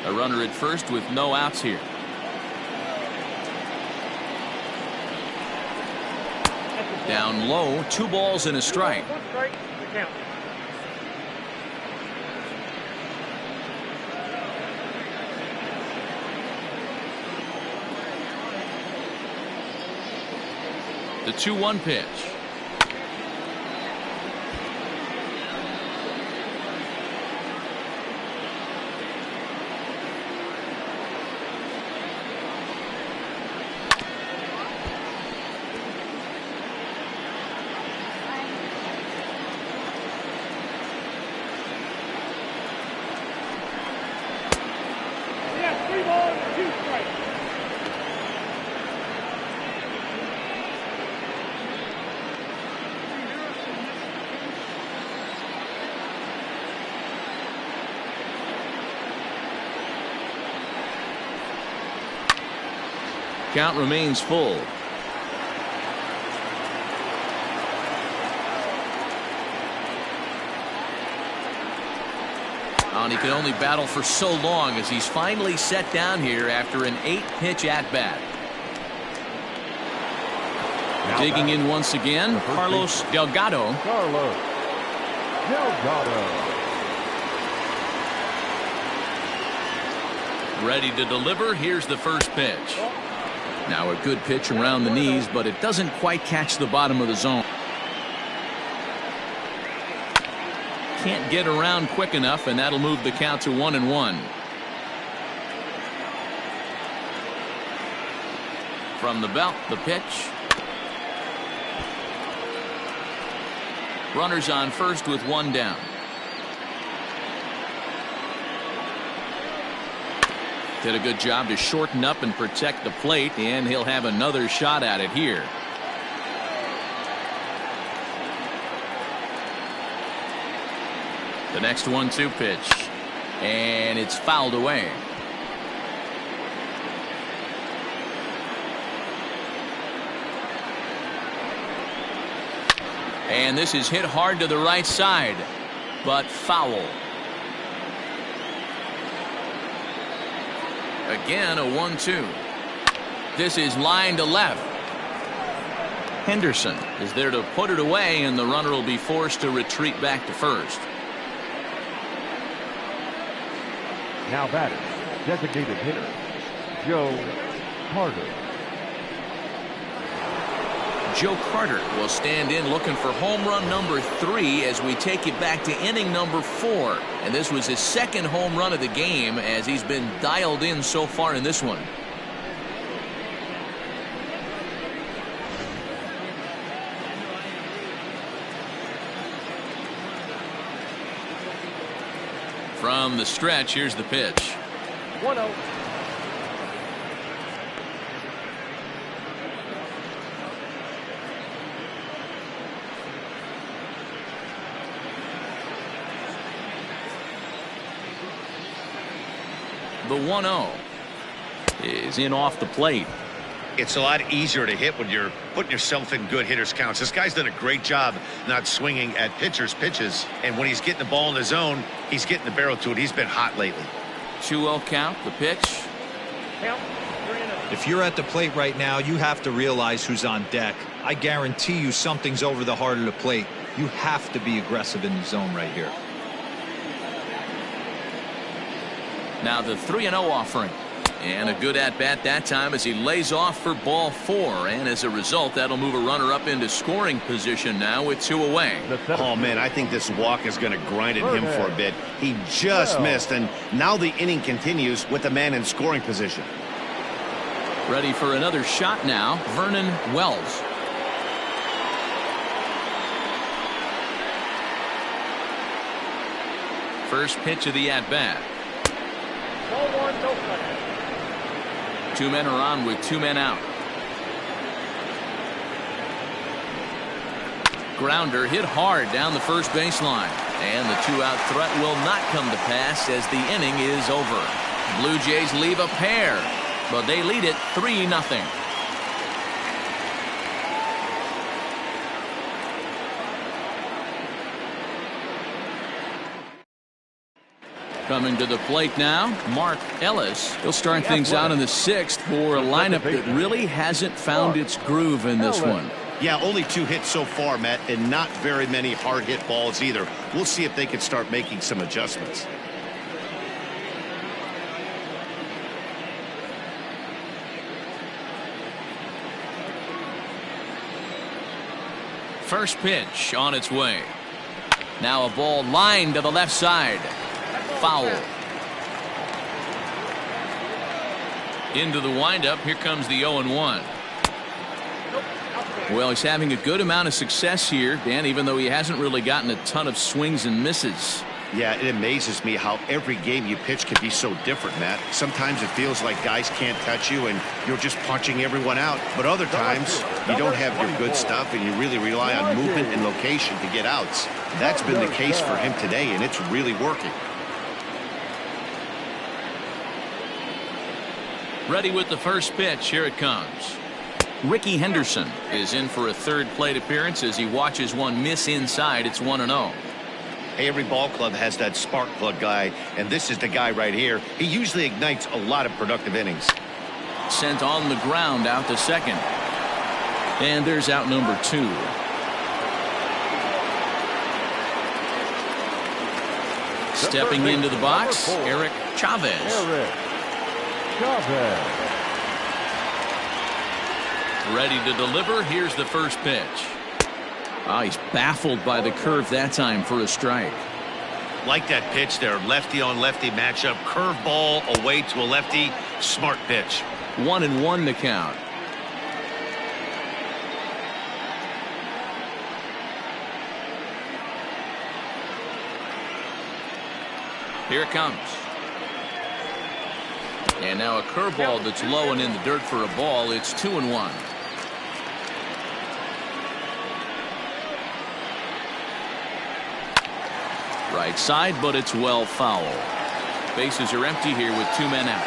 Speaker 1: A runner at first with no outs here. Down low, 2 balls and a strike. The 2-1 pitch. Count remains full. And he can only battle for so long as he's finally set down here after an 8-pitch at-bat. Digging in once again, Carlos Delgado.
Speaker 3: Carlos Delgado.
Speaker 1: Ready to deliver. Here's the first pitch. Now a good pitch around the knees, but it doesn't quite catch the bottom of the zone. Can't get around quick enough, and that'll move the count to 1-1. From the belt, the pitch. Runners on first with one down. Did a good job to shorten up and protect the plate, and he'll have another shot at it here. The next 1-2 pitch, and it's fouled away. And this is hit hard to the right side, but foul. Again, a 1-2. This is line to left. Henderson is there to put it away, and the runner will be forced to retreat back to first.
Speaker 3: Now batting, designated hitter, Joe Carter.
Speaker 1: Joe Carter will stand in looking for home run number 3 as we take it back to inning number 4. And this was his second home run of the game as he's been dialed in so far in this one. From the stretch, here's the pitch.
Speaker 3: 1-0.
Speaker 1: The 1-0 is in off the plate.
Speaker 2: It's a lot easier to hit when you're putting yourself in good hitters counts. This guy's done a great job not swinging at pitchers' pitches, and when he's getting the ball in the zone, he's getting the barrel to it. He's been hot lately.
Speaker 1: 2-0 count, the pitch.
Speaker 4: If you're at the plate right now, you have to realize who's on deck. I guarantee you something's over the heart of the plate. You have to be aggressive in the zone right here.
Speaker 1: Now the 3-0 offering. And a good at-bat that time as he lays off for ball 4. And as a result, that'll move a runner up into scoring position now with 2 away.
Speaker 2: Oh, man, I think this walk is going to grind at him for a bit. He just missed, and now the inning continues with the man in scoring position.
Speaker 1: Ready for another shot now, Vernon Wells. First pitch of the at-bat. 2 men are on with 2 men out. Grounder hit hard down the first baseline, and the 2-out threat will not come to pass as the inning is over. Blue Jays leave a pair, but they lead it 3-0. Coming to the plate now, Mark Ellis. He'll start things out in the 6th for a lineup that really hasn't found its groove in this one.
Speaker 2: Yeah, only 2 hits so far, Matt, and not very many hard hit balls either. We'll see if they can start making some adjustments.
Speaker 1: First pitch on its way. Now a ball lined to the left side. Foul. Into the windup. Here comes the 0-1. Well, he's having a good amount of success here, Dan, even though he hasn't really gotten a ton of swings and misses.
Speaker 2: Yeah, it amazes me how every game you pitch can be so different, Matt. Sometimes it feels like guys can't touch you and you're just punching everyone out. But other times you don't have your good stuff and you really rely on movement and location to get outs. That's been the case for him today, and it's really working.
Speaker 1: Ready with the first pitch. Here it comes. Ricky Henderson is in for a third plate appearance as he watches one miss inside. It's 1-0.
Speaker 2: Hey, every ball club has that spark plug guy, and this is the guy right here. He usually ignites a lot of productive innings.
Speaker 1: Sent on the ground out to second. And there's out number 2. Stepping into the box, Eric Chavez. Ready to deliver. Here's the first pitch. Oh, he's baffled by the curve that time for a strike.
Speaker 2: Like that pitch there, lefty on lefty matchup, curveball away to a lefty, smart pitch.
Speaker 1: 1-1 to count. Here it comes. And now a curveball that's low and in the dirt for a ball. It's 2-1. Right side, but it's well foul. Bases are empty here with 2 men out.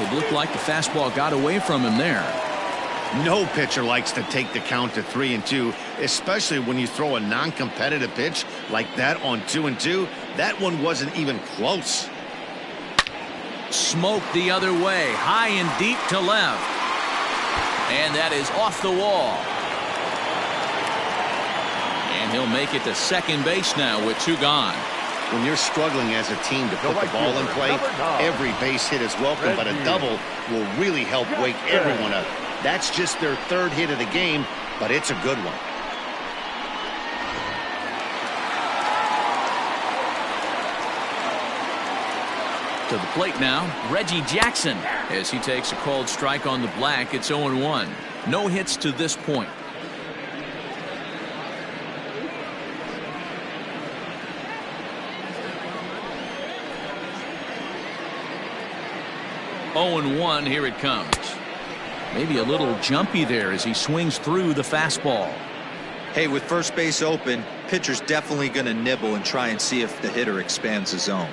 Speaker 1: It looked like the fastball got away from him there.
Speaker 2: No pitcher likes to take the count to 3-2, especially when you throw a non-competitive pitch like that on 2-2. That one wasn't even close.
Speaker 1: Smoked the other way, high and deep to left. And that is off the wall. And he'll make it to second base now with 2 gone.
Speaker 2: When you're struggling as a team to put the ball in play, every base hit is welcome, but a double will really help wake everyone up. That's just their 3rd hit of the game, but it's a good one.
Speaker 1: To the plate now, Reggie Jackson, as he takes a called strike on the black. It's 0-1. No hits to this point. Oh and 1. Here it comes. Maybe a little jumpy there as he swings through the fastball.
Speaker 4: Hey, with first base open, pitcher's definitely going to nibble and try and see if the hitter expands the zone.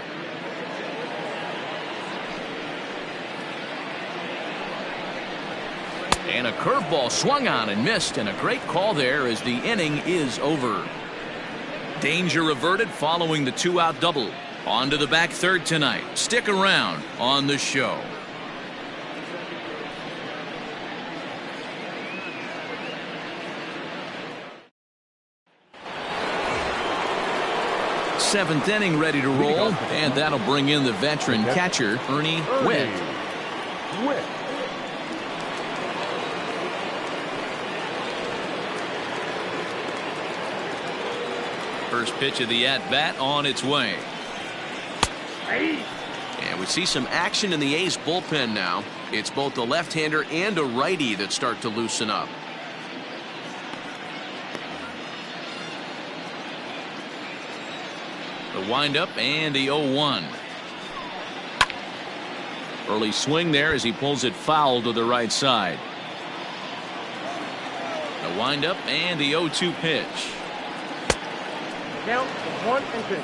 Speaker 1: And a curveball swung on and missed, and a great call there as the inning is over. Danger averted following the 2-out double. On to the back third tonight. Stick around on the show. Seventh inning ready to roll, and that'll bring in the veteran catcher, Ernie Witt. First pitch of the at-bat on its way. And we see some action in the A's bullpen now. It's both a left-hander and a righty that start to loosen up. The windup and the 0-1. Early swing there as he pulls it foul to the right side. The windup and the 0-2 pitch.
Speaker 6: Count 1-2.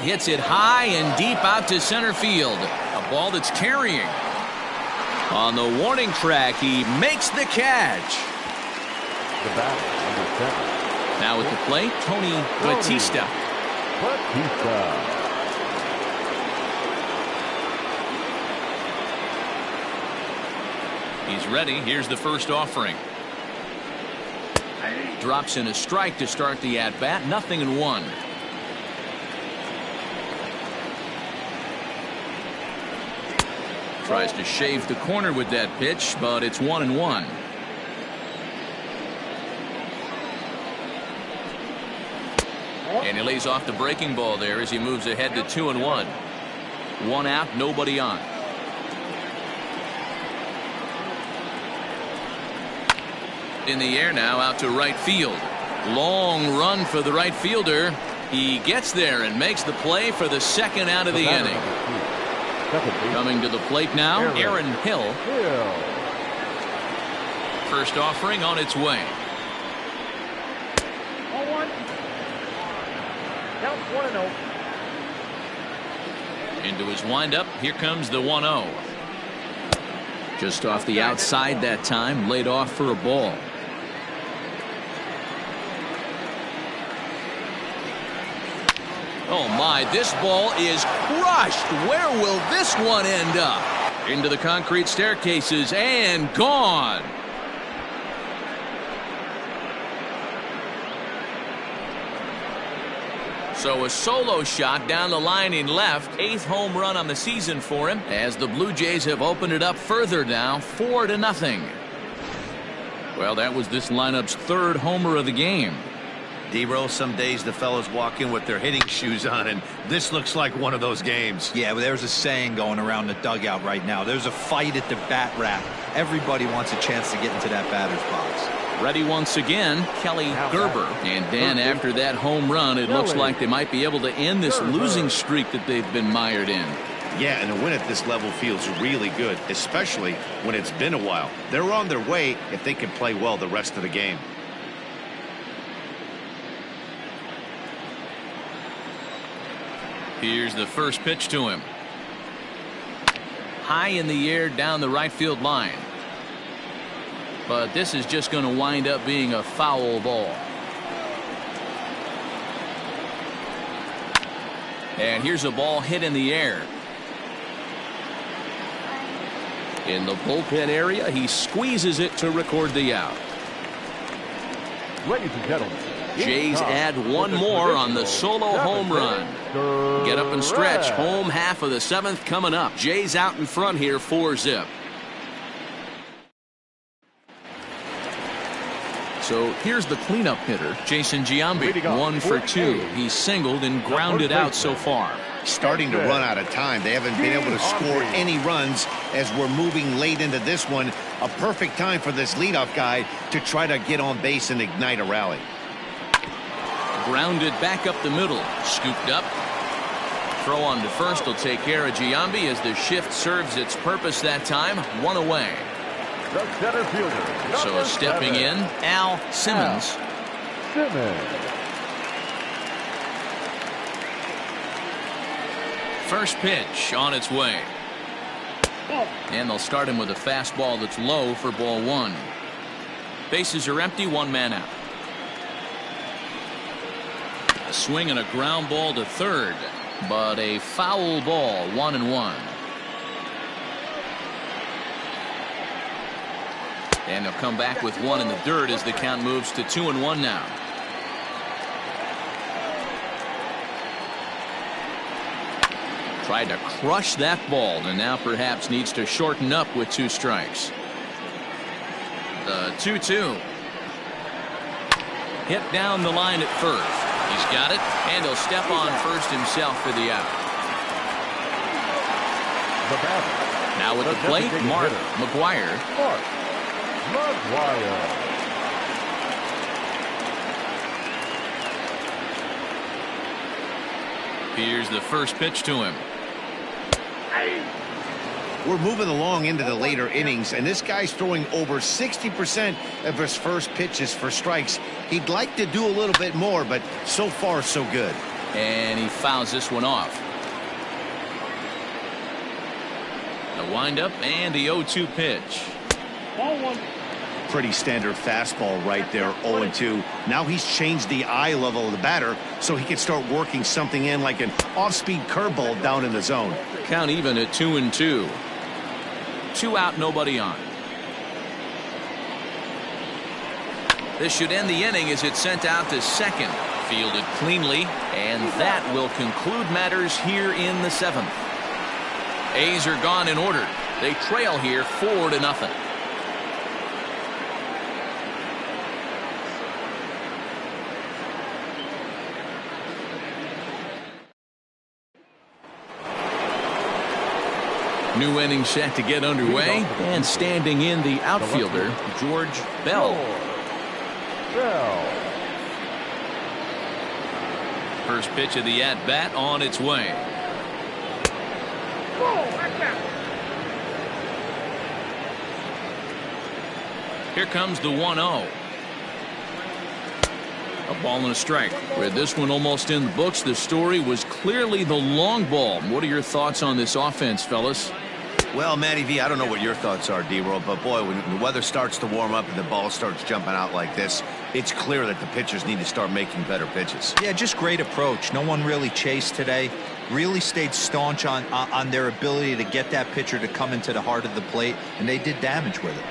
Speaker 1: Hits it high and deep out to center field. A ball that's carrying. On the warning track, he makes the catch. Now at the plate, Tony Batista. He's ready. Here's the first offering. Drops in a strike to start the at-bat. 0-1. Tries to shave the corner with that pitch, but it's 1-1. And he lays off the breaking ball there as he moves ahead to 2-1. One out, nobody on. In the air now, out to right field. Long run for the right fielder. He gets there and makes the play for the second out of the inning. Coming to the plate now, Aaron Hill. First offering on its way.
Speaker 3: 0-1. Count 1-0.
Speaker 1: Into his windup, here comes the 1-0. Just off the outside that time, laid off for a ball. Oh my, this ball is crushed. Where will this one end up? Into the concrete staircases and gone. So a solo shot down the line in left. 8th home run on the season for him as the Blue Jays have opened it up further now, 4-0. Well, that was this lineup's 3rd homer of the game.
Speaker 2: D-Roll, some days the fellas walk in with their hitting shoes on, and this looks like one of those games.
Speaker 4: Yeah, well, there's a saying going around the dugout right now. There's a fight at the bat rack. Everybody wants a chance to get into that batter's box.
Speaker 1: Ready once again, Kelly Gerber. And Dan, after that home run, it looks like they might be able to end this losing streak that they've been mired in.
Speaker 2: Yeah, and a win at this level feels really good, especially when it's been a while. They're on their way if they can play well the rest of the game.
Speaker 1: Here's the first pitch to him. High in the air down the right field line. But this is just going to wind up being a foul ball. And here's a ball hit in the air. In the bullpen area, he squeezes it to record the out.
Speaker 3: Ladies and gentlemen,
Speaker 1: Jays add one more on the solo home run. Get up and stretch. Home half of the 7th coming up. Jays out in front here, 4-zip. So here's the cleanup hitter, Jason Giambi, 1 for 2. He's singled and grounded out so far.
Speaker 2: Starting to run out of time. They haven't been able to score any runs as we're moving late into this one. A perfect time for this leadoff guy to try to get on base and ignite a rally.
Speaker 1: Grounded back up the middle. Scooped up. Throw on to first will take care of Giambi as the shift serves its purpose that time. 1 away.
Speaker 3: The center fielder.
Speaker 1: So stepping in, Al Simmons. First pitch on its way. And they'll start him with a fastball that's low for ball 1. Bases are empty, 1 man out. A swing and a ground ball to third, but a foul ball, 1-1. And they'll come back with 1 in the dirt as the count moves to 2-1 now. Tried to crush that ball and now perhaps needs to shorten up with 2 strikes. The 2-2. Hit down the line at first. He's got it, and he'll step on first himself for the out. Now at the plate, Mark McGuire. Here's the first pitch to him.
Speaker 2: We're moving along into the later innings, and this guy's throwing over 60% of his first pitches for strikes. He'd like to do a little bit more, but so far so good.
Speaker 1: And he fouls this one off. The windup and the 0-2 pitch.
Speaker 3: Ball 1.
Speaker 2: Pretty standard fastball right there, 0-2. Now he's changed the eye level of the batter so he can start working something in like an off-speed curveball down in the zone.
Speaker 1: Count even at 2-2. 2 out, nobody on. This should end the inning as it's sent out to second. Fielded cleanly, and that will conclude matters here in the 7th. A's are gone in order. They trail here 4-0. New inning set to get underway, and standing in the outfielder, George Bell. First pitch of the at-bat on its way. Here comes the 1-0. A ball and a strike. With this one almost in the books, the story was clearly the long ball. What are your thoughts on this offense, fellas?
Speaker 2: Well, Matty V, I don't know what your thoughts are, D-Roll, but boy, when the weather starts to warm up and the ball starts jumping out like this, it's clear that the pitchers need to start making better pitches.
Speaker 4: Yeah, just great approach. No one really chased today. Really stayed staunch on their ability to get that pitcher to come into the heart of the plate, and they did damage with it.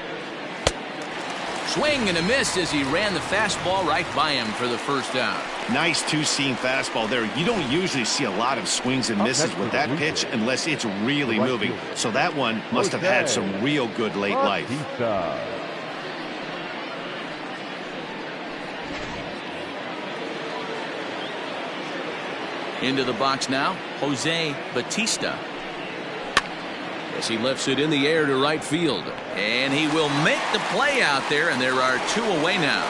Speaker 1: Swing and a miss as he ran the fastball right by him for the first out.
Speaker 2: Nice two-seam fastball there. You don't usually see a lot of swings and misses with that pitch unless it's really moving. So that one must have had some real good late life.
Speaker 1: Into the box now, Jose Bautista. As he lifts it in the air to right field. And he will make the play out there, and there are 2 away now.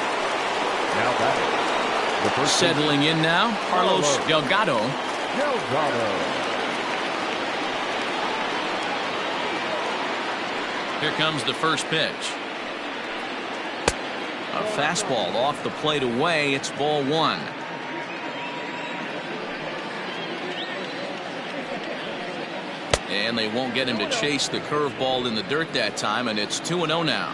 Speaker 1: Settling in now, Carlos Delgado. Here comes the first pitch. A fastball off the plate away. It's ball 1. And they won't get him to chase the curveball in the dirt that time, and it's 2-0 now.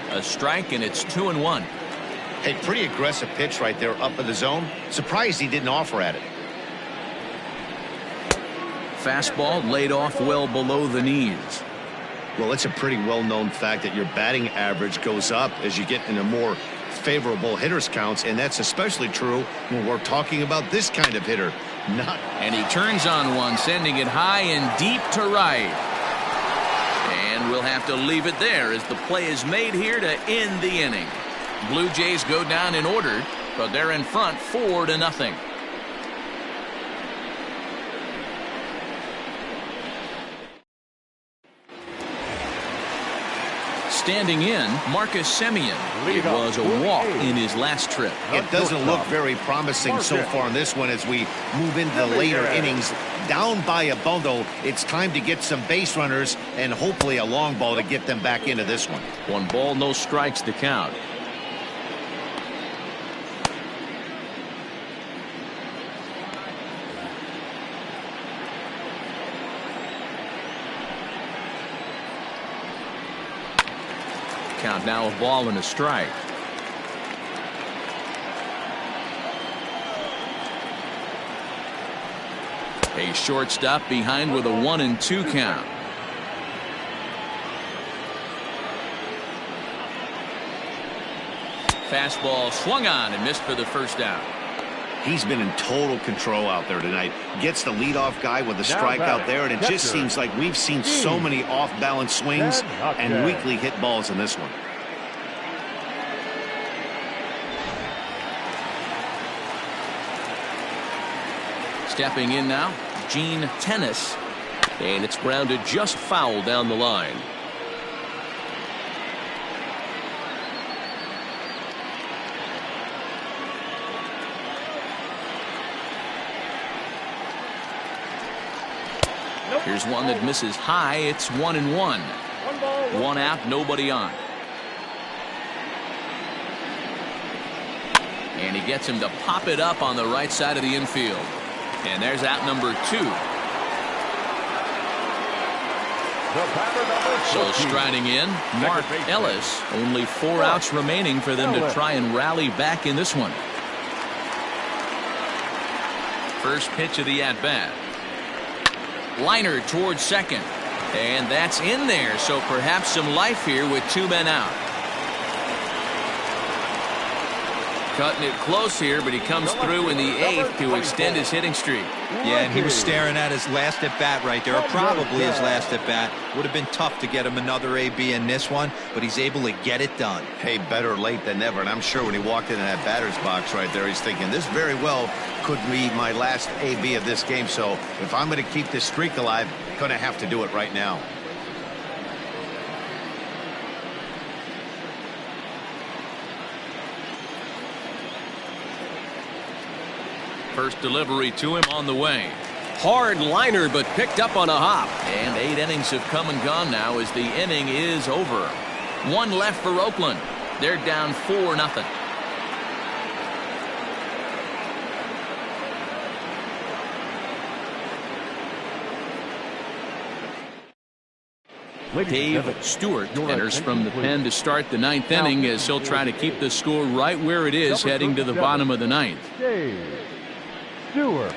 Speaker 1: A strike, and it's 2-1.
Speaker 2: Hey, pretty aggressive pitch right there up in the zone. Surprised he didn't offer at it.
Speaker 1: Fastball laid off well below the knees.
Speaker 2: Well, it's a pretty well-known fact that your batting average goes up as you get into more favorable hitters counts, and that's especially true when we're talking about this kind of hitter.
Speaker 1: And he turns on one, sending it high and deep to right. And we'll have to leave it there as the play is made here to end the inning. Blue Jays go down in order, but they're in front 4-0. Standing in, Marcus Semien. It was a walk in his last trip.
Speaker 2: It doesn't look very promising so far in this one as we move into the later innings. Down by a bundle, it's time to get some base runners and hopefully a long ball to get them back into this one.
Speaker 1: 1 ball, no strikes to count. Count now, a ball and a strike. A shortstop behind with a 1-2 count. Fastball swung on and missed for the first out.
Speaker 2: He's been in total control out there tonight. Gets the leadoff guy with a strike out there, and it just seems like we've seen so many off-balance swings and weakly hit balls in this one.
Speaker 1: Stepping in now, Gene Tennis. And it's grounded just foul down the line. Here's one that misses high. It's 1-1. 1 out, nobody on. And he gets him to pop it up on the right side of the infield. And there's out number 2. So striding in, Mark Ellis. Only 4 outs remaining for them to try and rally back in this one. First pitch of the at-bat. Liner towards second. And that's in there, so perhaps some life here with 2 men out. Cutting it close here, but he comes through in the 8th to extend his hitting streak.
Speaker 4: Yeah, and he was staring at his last at-bat right there, or probably his last at-bat. Would have been tough to get him another AB in this one, but he's able to get it done.
Speaker 2: Hey, better late than never, and I'm sure when he walked into that batter's box right there, he's thinking, this very well could be my last AB of this game, so if I'm going to keep this streak alive, I'm going to have to do it right now.
Speaker 1: First delivery to him on the way.
Speaker 6: Hard liner, but picked up on a hop.
Speaker 1: And 8 innings have come and gone now as the inning is over. 1 left for Oakland. They're down 4-0. Dave Stewart enters from the pen to start the 9th inning as he'll try to keep the score right where it is heading to the bottom of the 9th.
Speaker 3: Dave Stewart.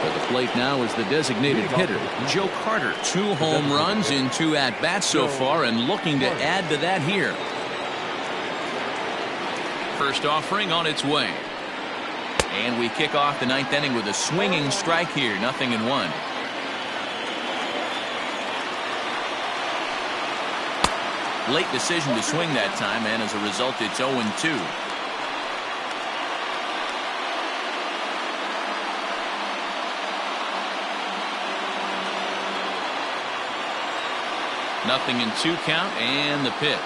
Speaker 1: At the plate now is the designated hitter, Joe Carter. 2 home runs in 2 at-bats so far and looking to add to that here. First offering on its way. And we kick off the 9th inning with a swinging strike here, 0-1. Late decision to swing that time, and as a result, it's 0-2. Nothing in 2 count, and the pitch.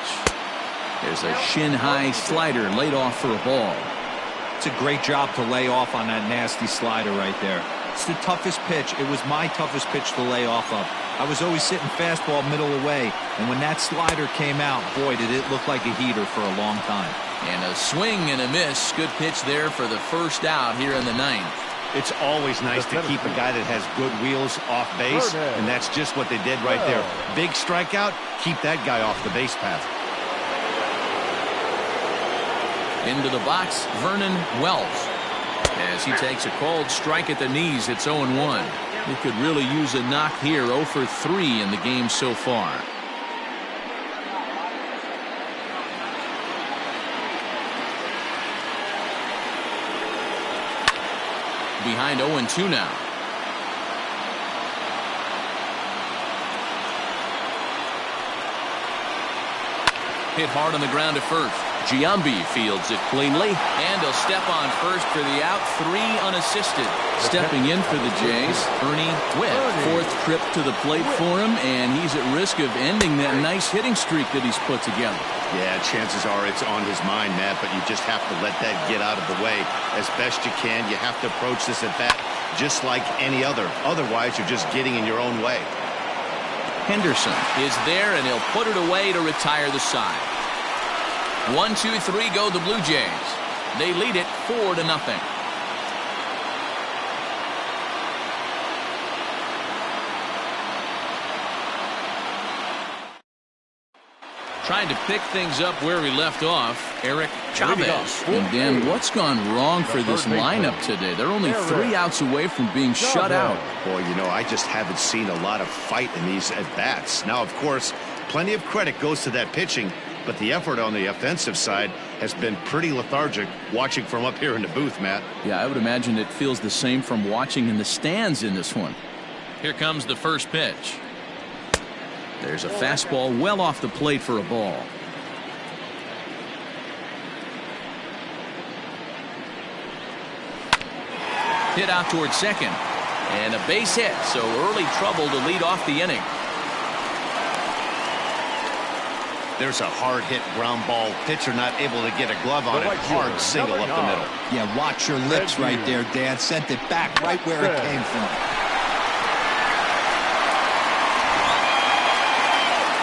Speaker 1: There's a shin-high slider laid off for a ball.
Speaker 4: It's a great job to lay off on that nasty slider right there. It's the toughest pitch. It was my toughest pitch to lay off of. I was always sitting fastball middle away, and when that slider came out, boy, did it look like a heater for a long time.
Speaker 1: And a swing and a miss. Good pitch there for the first out here in the 9th.
Speaker 2: It's always nice to keep a guy that has good wheels off base, and that's just what they did right there. Big strikeout, keep that guy off the base path.
Speaker 1: Into the box, Vernon Wells. As he takes a called strike at the knees, it's 0-1. He could really use a knock here. 0 for 3 in the game so far. Behind 0-2 now. Hit hard on the ground at first. Giambi fields it cleanly, and he'll step on first for the out. 3 unassisted. Stepping in for the Jays, Ernie Webb. 4th trip to the plate for him, and he's at risk of ending that nice hitting streak that he's put together.
Speaker 2: Yeah, chances are it's on his mind, Matt, but you just have to let that get out of the way as best you can. You have to approach this at bat just like any other. Otherwise, you're just getting in your own way.
Speaker 1: Henderson is there, and he'll put it away to retire the side. 1, 2, 3 go the Blue Jays. They lead it 4-0. Trying to pick things up where we left off, Eric Chavez. And Dan, what's gone wrong for this lineup today? They're only 3 outs away from being shut out.
Speaker 2: Boy, you know, I just haven't seen a lot of fight in these at-bats. Now, of course, plenty of credit goes to that pitching, but the effort on the offensive side has been pretty lethargic watching from up here in the booth, Matt.
Speaker 1: Yeah, I would imagine it feels the same from watching in the stands in this one. Here comes the first pitch. There's a fastball well off the plate for a ball. Hit out towards second. And a base hit, so early trouble to lead off the inning.
Speaker 2: There's a hard hit ground ball. Pitcher not able to get a glove on it. Hard single up the middle.
Speaker 4: Yeah, watch your lips right there, Dan. Sent it back right where it came from.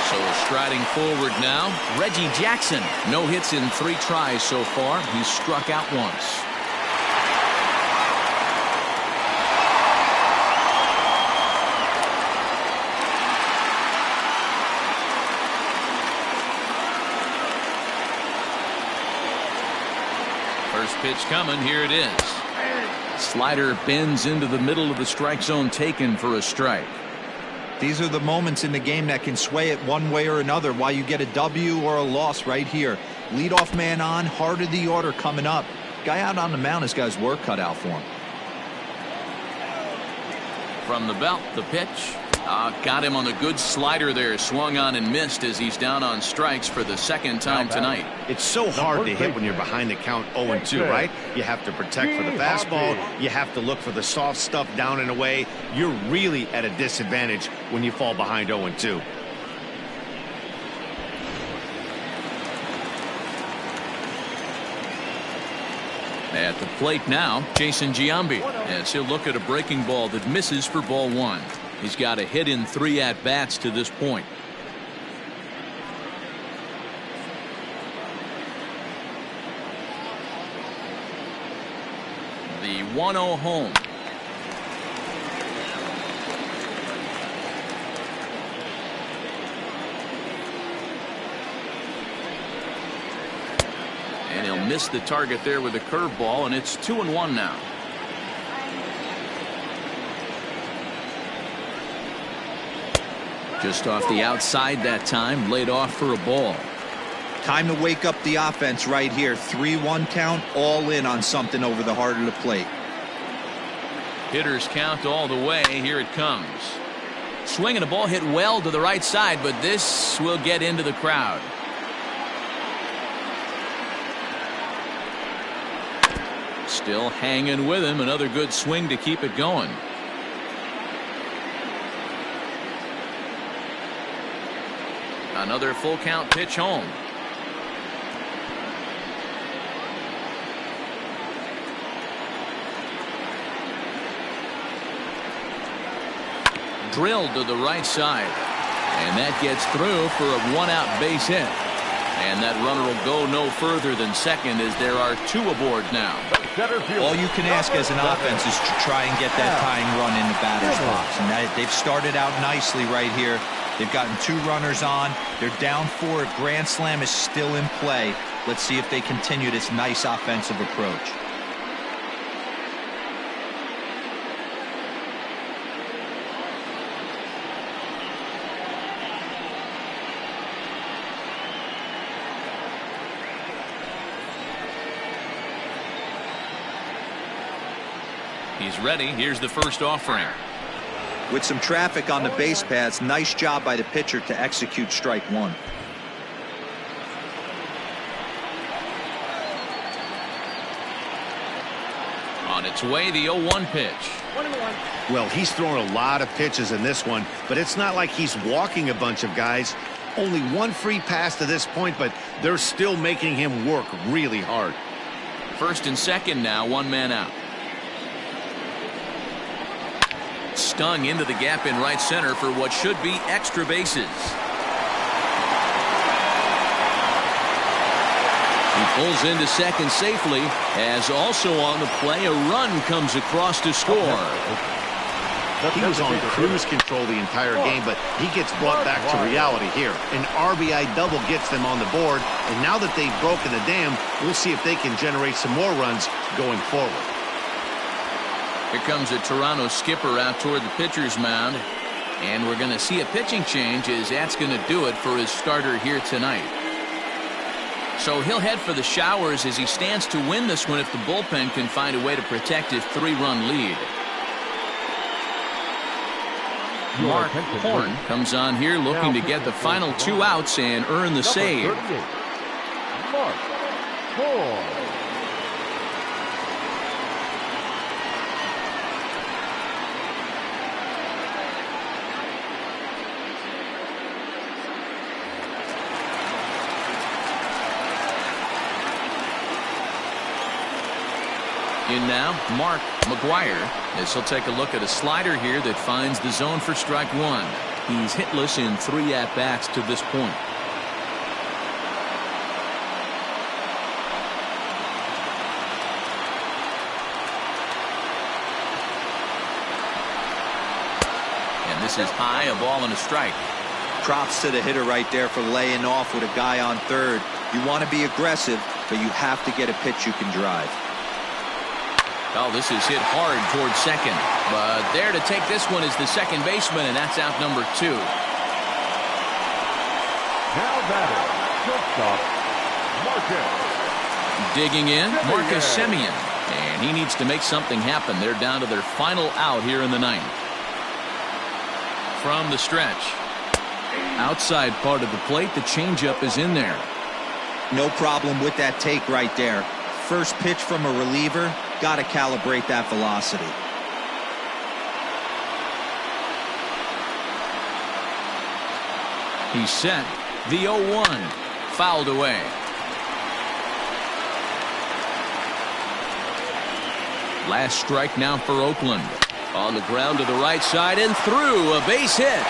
Speaker 1: So striding forward now, Reggie Jackson. No hits in 3 tries so far. He's struck out once. First pitch coming. Here it is. Slider bends into the middle of the strike zone, taken for a strike.
Speaker 4: These are the moments in the game that can sway it one way or another, why you get a W or a loss right here. Leadoff man on, heart of the order coming up. Guy out on the mound has got his work cut out for him.
Speaker 1: From the belt, the pitch. Got him on the good slider there. Swung on and missed as he's down on strikes for the second time tonight.
Speaker 2: It's so hard to hit when you're behind the count 0-2, right? You have to protect for the fastball. You have to look for the soft stuff down and away. You're really at a disadvantage when you fall behind 0-2.
Speaker 1: At the plate now, Jason Giambi, as he'll look at a breaking ball that misses for ball 1. He's got a hit in 3 at-bats to this point. The 1-0 home. And he'll miss the target there with a curveball, and it's 2-1 now. Just off the outside that time, laid off for a ball.
Speaker 4: Time to wake up the offense right here. 3-1 count, all in on something over the heart of the plate.
Speaker 1: Hitters count all the way. Here it comes. Swinging a ball hit well to the right side, but this will get into the crowd. Still hanging with him. Another good swing to keep it going. Another full count pitch home. Drilled to the right side. And that gets through for a 1-out base hit. And that runner will go no further than second as there are 2 aboard now.
Speaker 4: All you can ask as an offense is to try and get that tying run in the batter's box. And they've started out nicely right here. They've gotten 2 runners on. They're down 4. A grand slam is still in play. Let's see if they continue this nice offensive approach.
Speaker 1: He's ready. Here's the first offering.
Speaker 4: With some traffic on the base paths, nice job by the pitcher to execute strike 1.
Speaker 1: On its way, the 0-1 pitch.
Speaker 2: Well, he's thrown a lot of pitches in this one, but it's not like he's walking a bunch of guys. Only 1 free pass to this point, but they're still making him work really hard.
Speaker 1: First and second now, 1 man out. Stung into the gap in right center for what should be extra bases. He pulls into second safely, as also on the play a run comes across to score.
Speaker 2: He was on cruise control the entire game, but he gets brought back to reality here. An RBI double gets them on the board, and now that they've broken the dam, we'll see if they can generate some more runs going forward.
Speaker 1: Here comes a Toronto skipper out toward the pitcher's mound. And we're going to see a pitching change as that's going to do it for his starter here tonight. So he'll head for the showers as he stands to win this one if the bullpen can find a way to protect his 3-run lead. Mark Horn comes on here looking to get the final 2 outs and earn the save.
Speaker 3: Mark Horn.
Speaker 1: In now, Mark McGuire, as he'll take a look at a slider here that finds the zone for strike 1. He's hitless in 3 at-bats to this point. And this is high, a ball and a strike.
Speaker 4: Props to the hitter right there for laying off with a guy on third. You want to be aggressive, but you have to get a pitch you can drive.
Speaker 1: Oh, this is hit hard towards second. But there to take this one is the second baseman, and that's out number 2.
Speaker 3: Now batting, shortstop, Marcus.
Speaker 1: Digging in, Marcus Semien. And he needs to make something happen. They're down to their final out here in the ninth. From the stretch. Outside part of the plate, the changeup is in there.
Speaker 4: No problem with that take right there. First pitch from a reliever, got to calibrate that velocity.
Speaker 1: He's set. The 0-1. Fouled away. Last strike now for Oakland. On the ground to the right side and through. A base hit.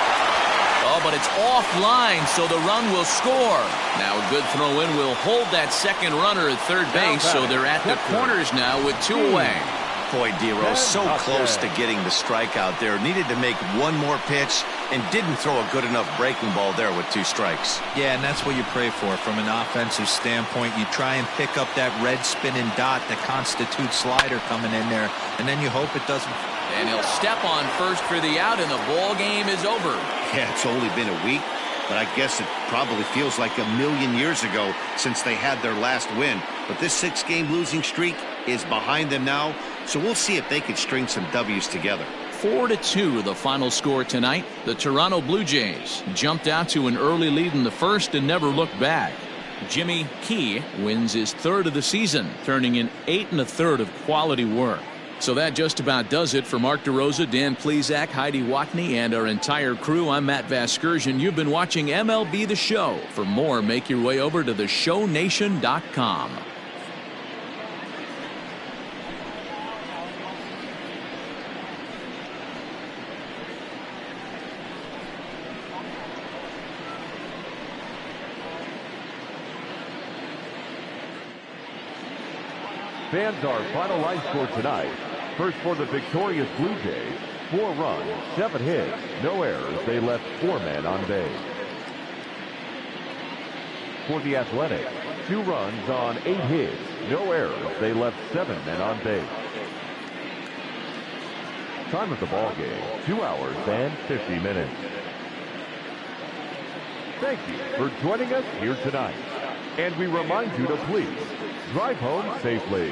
Speaker 1: Oh, but it's offline, so the run will score. Now a good throw in will hold that second runner at third base, so they're at the corners now with 2 away.
Speaker 2: Boy, Dero, so close to getting the strikeout there. Needed to make one more pitch and didn't throw a good enough breaking ball there with 2 strikes.
Speaker 4: Yeah, and that's what you pray for from an offensive standpoint. You try and pick up that red spinning dot that constitutes slider coming in there, and then you hope it doesn't.
Speaker 1: And he'll step on first for the out, and the ball game is over.
Speaker 2: Yeah, it's only been a week, but I guess it probably feels like a million years ago since they had their last win. But this 6-game losing streak is behind them now, so we'll see if they can string some W's together.
Speaker 1: 4-2 the final score tonight. The Toronto Blue Jays jumped out to an early lead in the first and never looked back. Jimmy Key wins his 3rd of the season, turning in 8 1/3 of quality work. So that just about does it for Mark DeRosa, Dan Plesac, Heidi Watney, and our entire crew. I'm Matt Vasgersian. You've been watching MLB The Show. For more, make your way over to theshownation.com.
Speaker 3: Fans, our final line score tonight. First for the victorious Blue Jays, 4 runs, 7 hits, no errors. They left 4 men on base. For the Athletics, 2 runs on 8 hits, no errors. They left 7 men on base. Time of the ball game, 2 hours and 50 minutes. Thank you for joining us here tonight. And we remind you to please drive home safely.